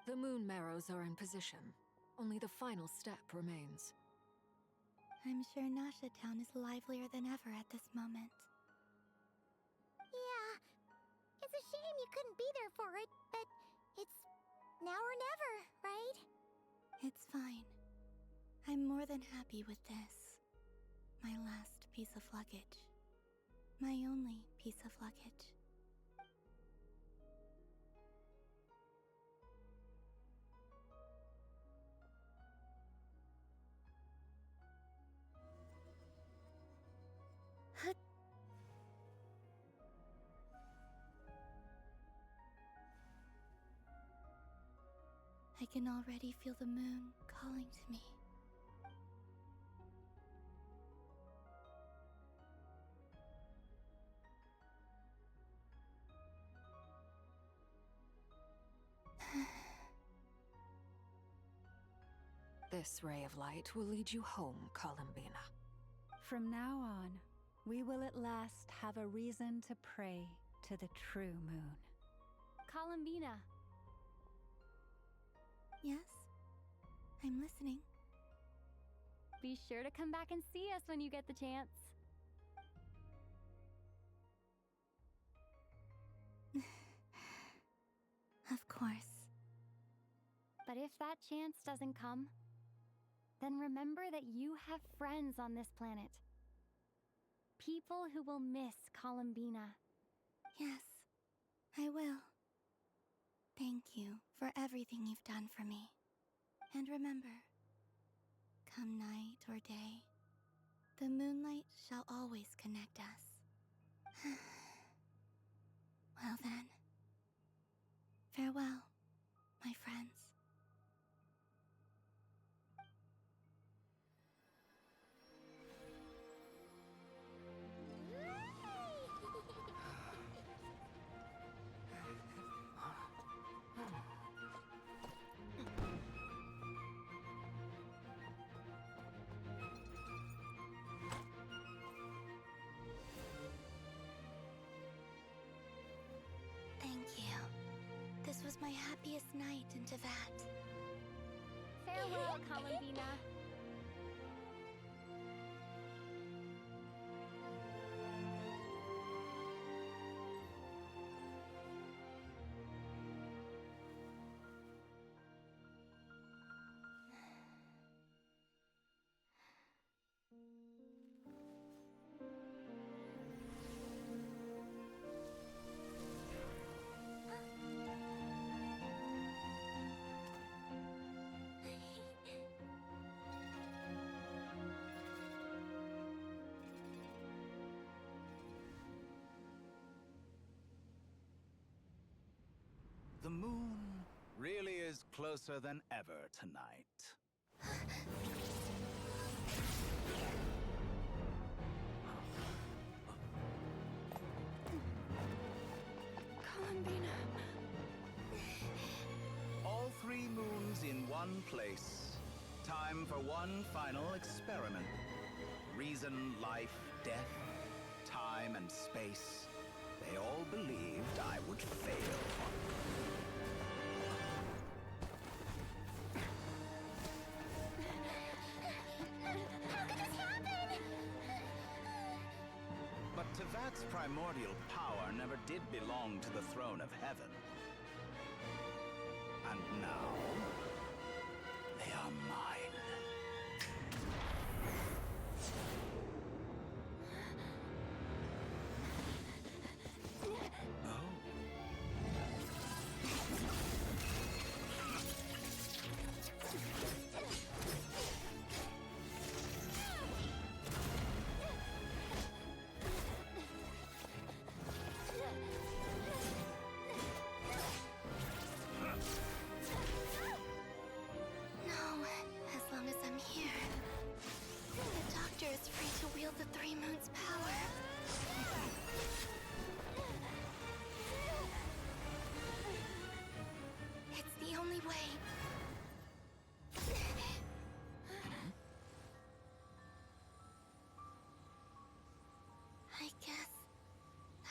The moon marrows are in position. Only the final step remains. I'm sure Nasha Town is livelier than ever at this moment. Yeah, it's a shame you couldn't be there for it, but it's now or never, right? It's fine. I'm more than happy with this. My last piece of luggage. My only piece of luggage. I can already feel the moon calling to me. This ray of light will lead you home, Columbina. From now on, we will at last have a reason to pray to the true moon. Columbina. Yes? I'm listening. Be sure to come back and see us when you get the chance. Of course. But if that chance doesn't come, then remember that you have friends on this planet. People who will miss Columbina. Yes, I will. Thank you for everything you've done for me. And remember, come night or day, the moonlight shall always connect us. Well then, farewell, my friends. Thank you. This was my happiest night in Tevat. Farewell, Columbina. The moon really is closer than ever tonight. Columbina. All three moons in one place. Time for one final experiment. Reason, life, death, time and space. They all believed I would fail. How could this happen? But Tevat's primordial power never did belong to the throne of heaven. And now, they are mine. way. I guess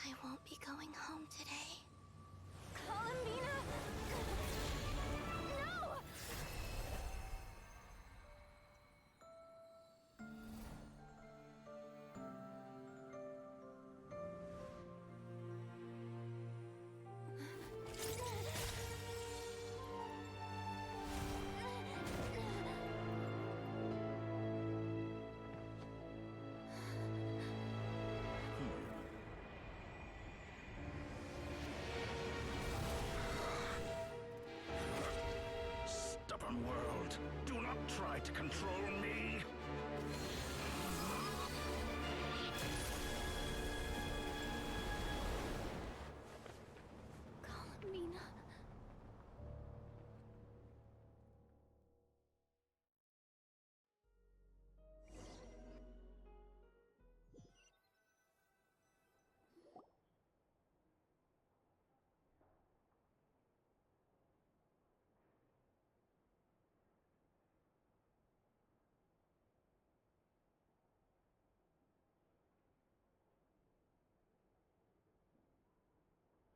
I won't be going home today. Columbina! No! Stubborn world, do not try to control me. Columbina.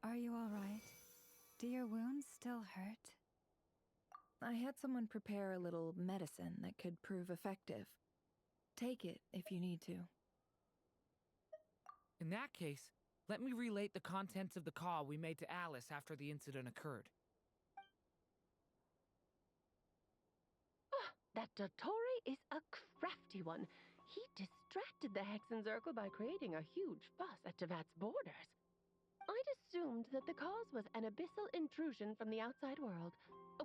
Are you all right? Do your wounds still hurt? I had someone prepare a little medicine that could prove effective. Take it if you need to. In that case, let me relate the contents of the call we made to Alice after the incident occurred. That Dottore is a crafty one. He distracted the Hexenzirkel by creating a huge fuss at Tevat's borders. I'd assumed that the cause was an abyssal intrusion from the outside world,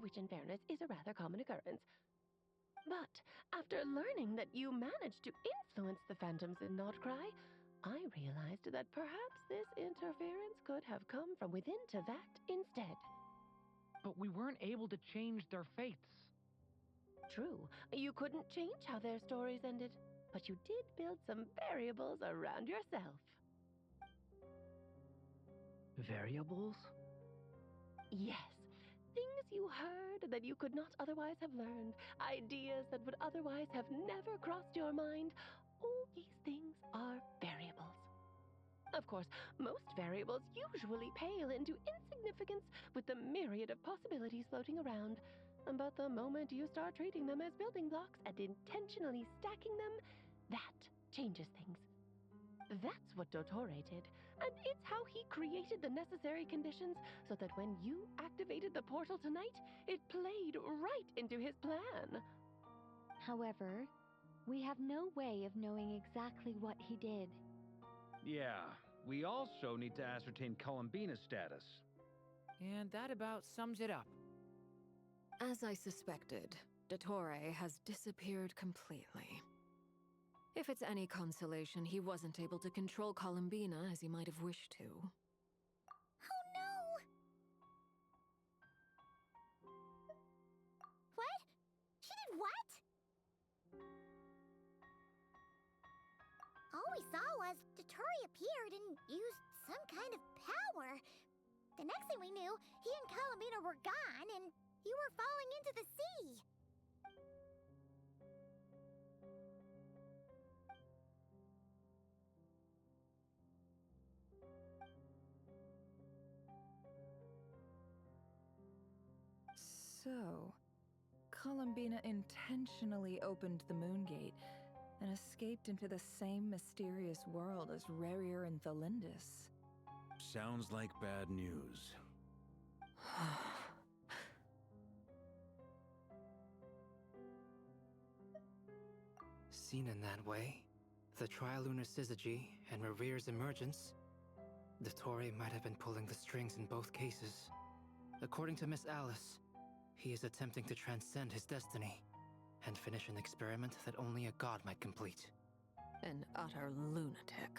which in fairness is a rather common occurrence. But after learning that you managed to influence the phantoms in Nod-Krai, I realized that perhaps this interference could have come from within Tevat instead. But we weren't able to change their fates. True, you couldn't change how their stories ended, but you did build some variables around yourself. Variables? Yes, things you heard that you could not otherwise have learned, ideas that would otherwise have never crossed your mind. All these things are variables. Of course, most variables usually pale into insignificance with the myriad of possibilities floating around. But the moment you start treating them as building blocks and intentionally stacking them, that changes things. That's what Dottore did, and it's how he created the necessary conditions so that when you activated the portal tonight, it played right into his plan. However, we have no way of knowing exactly what he did. Yeah, we also need to ascertain Columbina's status. And that about sums it up. As I suspected, Dottore has disappeared completely. If it's any consolation, he wasn't able to control Columbina as he might have wished to. Oh no! What? She did what? All we saw was Dottore appeared and used some kind of power. The next thing we knew, he and Columbina were gone and you were falling into the sea. So, Columbina intentionally opened the Moon Gate and escaped into the same mysterious world as Rarier and Thalindis. Sounds like bad news. Seen in that way, the Trilunar Syzygy and Rarir's emergence, Dottore might have been pulling the strings in both cases. According to Miss Alice, he is attempting to transcend his destiny and finish an experiment that only a god might complete. An utter lunatic.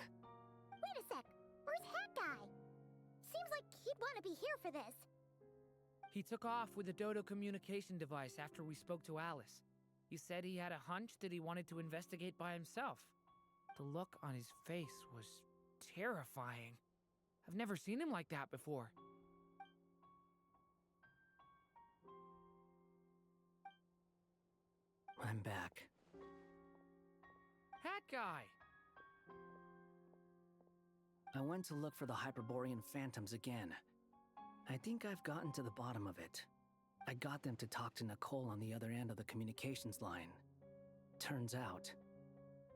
Wait a sec, where's Hat Guy? Seems like he'd want to be here for this. He took off with a Dodo communication device after we spoke to Alice. He said he had a hunch that he wanted to investigate by himself. The look on his face was terrifying. I've never seen him like that before. I'm back. Hat guy! I went to look for the Hyperborean phantoms again. I think I've gotten to the bottom of it. I got them to talk to Nicole on the other end of the communications line. Turns out,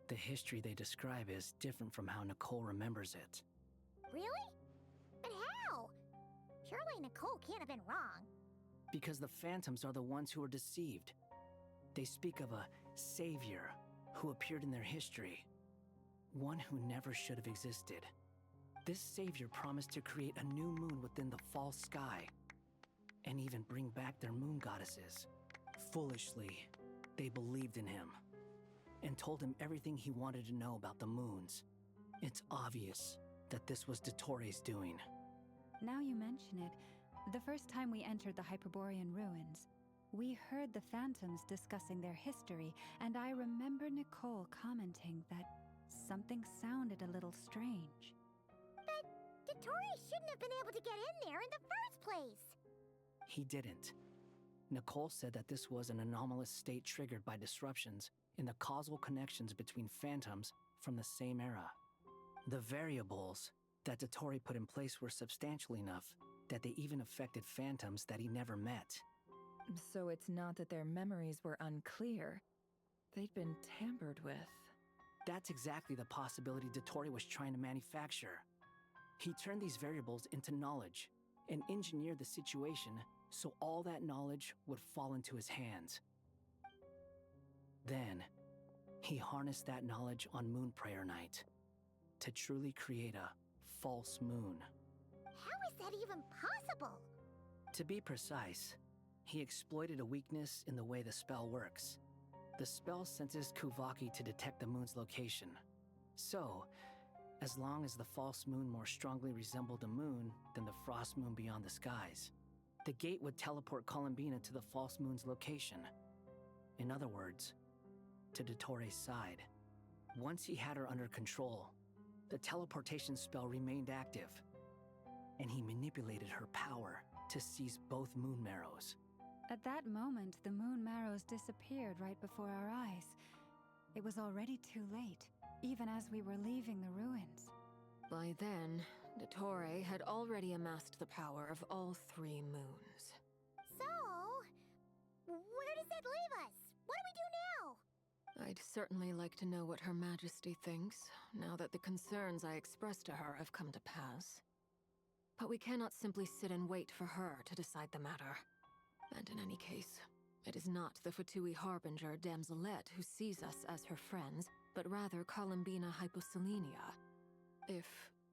the history they describe is different from how Nicole remembers it. Really? But how? Surely Nicole can't have been wrong. Because the phantoms are the ones who were deceived. They speak of a savior who appeared in their history. One who never should have existed. This savior promised to create a new moon within the false sky, and even bring back their moon goddesses. Foolishly, they believed in him, and told him everything he wanted to know about the moons. It's obvious that this was Dottoro's doing. Now you mention it, the first time we entered the Hyperborean ruins, we heard the phantoms discussing their history, and I remember Nicole commenting that something sounded a little strange. But Dottori shouldn't have been able to get in there in the first place! He didn't. Nicole said that this was an anomalous state triggered by disruptions in the causal connections between phantoms from the same era. The variables that Dottori put in place were substantial enough that they even affected phantoms that he never met. So it's not that their memories were unclear. They'd been tampered with. That's exactly the possibility Dottori was trying to manufacture. He turned these variables into knowledge and engineered the situation so all that knowledge would fall into his hands. Then, he harnessed that knowledge on Moon Prayer Night to truly create a false moon. How is that even possible? To be precise, he exploited a weakness in the way the spell works. The spell senses Kuvaki to detect the moon's location. So, as long as the false moon more strongly resembled a moon than the frost moon beyond the skies, the gate would teleport Columbina to the false moon's location. In other words, to Dottoro's side. Once he had her under control, the teleportation spell remained active, and he manipulated her power to seize both moon marrows. At that moment, the moon marrows disappeared right before our eyes. It was already too late, even as we were leaving the ruins. By then, Dottore had already amassed the power of all 3 moons. So, where does that leave us? What do we do now? I'd certainly like to know what Her Majesty thinks, now that the concerns I expressed to her have come to pass. But we cannot simply sit and wait for her to decide the matter. And in any case, it is not the Fatui Harbinger Damselette who sees us as her friends, but rather Columbina Hyposelenia. If,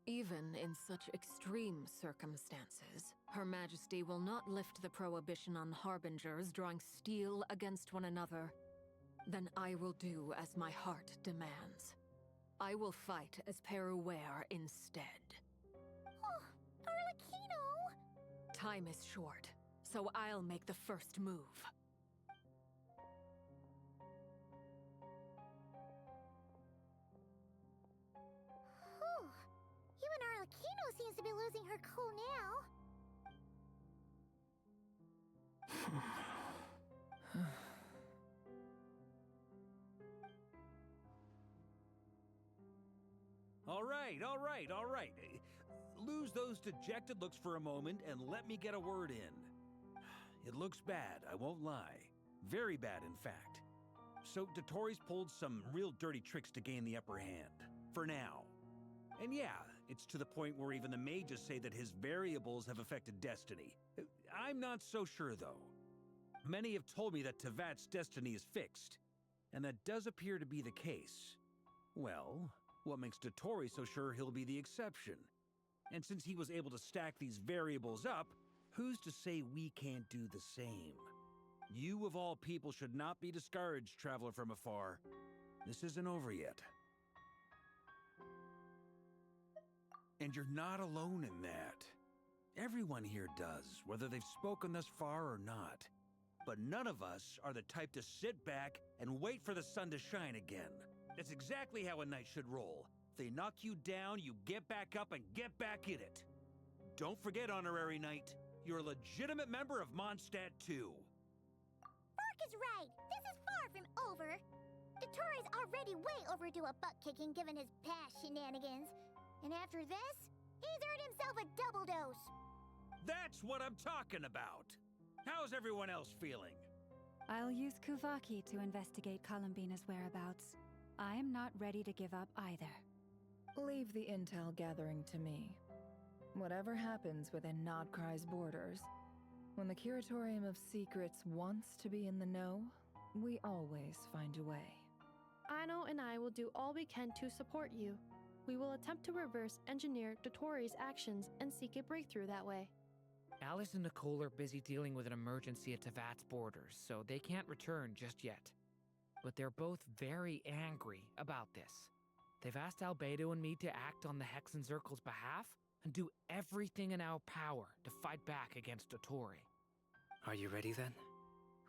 even in such extreme circumstances, Her Majesty will not lift the prohibition on Harbingers drawing steel against one another, then I will do as my heart demands. I will fight as Peruware instead. Oh, Arlecchino! Time is short, so I'll make the first move. Whew. Even Arlecchino seems to be losing her cool now. All right. Lose those dejected looks for a moment and let me get a word in. It looks bad, I won't lie. Very bad, in fact. So Dottori's pulled some real dirty tricks to gain the upper hand. For now. And yeah, it's to the point where even the mages say that his variables have affected destiny. I'm not so sure, though. Many have told me that Tevat's destiny is fixed, and that does appear to be the case. Well, what makes Dottori so sure he'll be the exception? And since he was able to stack these variables up, who's to say we can't do the same? You of all people should not be discouraged, traveler from afar. This isn't over yet. And you're not alone in that. Everyone here does, whether they've spoken thus far or not. But none of us are the type to sit back and wait for the sun to shine again. That's exactly how a knight should roll. If they knock you down, you get back up and get back in it. Don't forget, Honorary Knight, you're a legitimate member of Mondstadt too. Bark is right. This is far from over. Dottoro's already way overdue a butt-kicking given his past shenanigans. And after this, he's earned himself a double dose. That's what I'm talking about! How's everyone else feeling? I'll use Kuvaki to investigate Columbina's whereabouts. I am not ready to give up either. Leave the intel gathering to me. Whatever happens within Nod-Krai's borders, when the Curatorium of Secrets wants to be in the know, we always find a way. Aino and I will do all we can to support you. We will attempt to reverse engineer Dottori's actions and seek a breakthrough that way. Alice and Nicole are busy dealing with an emergency at Tevat's borders, so they can't return just yet. But they're both very angry about this. They've asked Albedo and me to act on the Hexenzirkel's behalf and do everything in our power to fight back against Dottori. Are you ready then?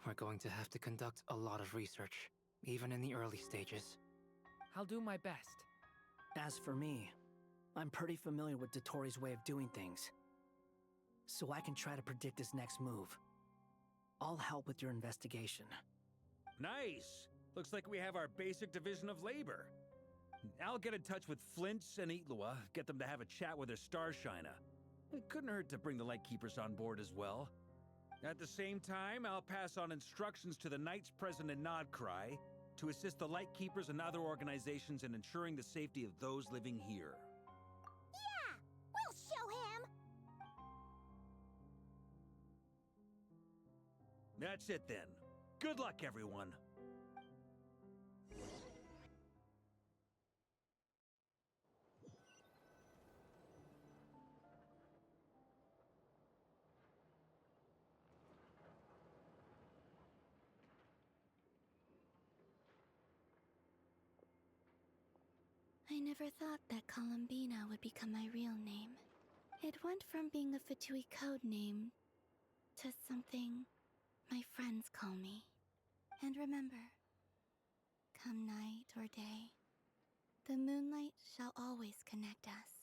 We're going to have to conduct a lot of research, even in the early stages. I'll do my best. As for me, I'm pretty familiar with Dottori's way of doing things, so I can try to predict his next move. I'll help with your investigation. Nice! Looks like we have our basic division of labor. I'll get in touch with Flints and Itlua, get them to have a chat with their Starshiner. It couldn't hurt to bring the Lightkeepers on board as well. At the same time, I'll pass on instructions to the Knights present in Nod-Krai to assist the Lightkeepers and other organizations in ensuring the safety of those living here. Yeah! We'll show him! That's it then. Good luck, everyone. I never thought that Columbina would become my real name. It went from being a Fatui code name to something my friends call me. And remember, come night or day, the moonlight shall always connect us.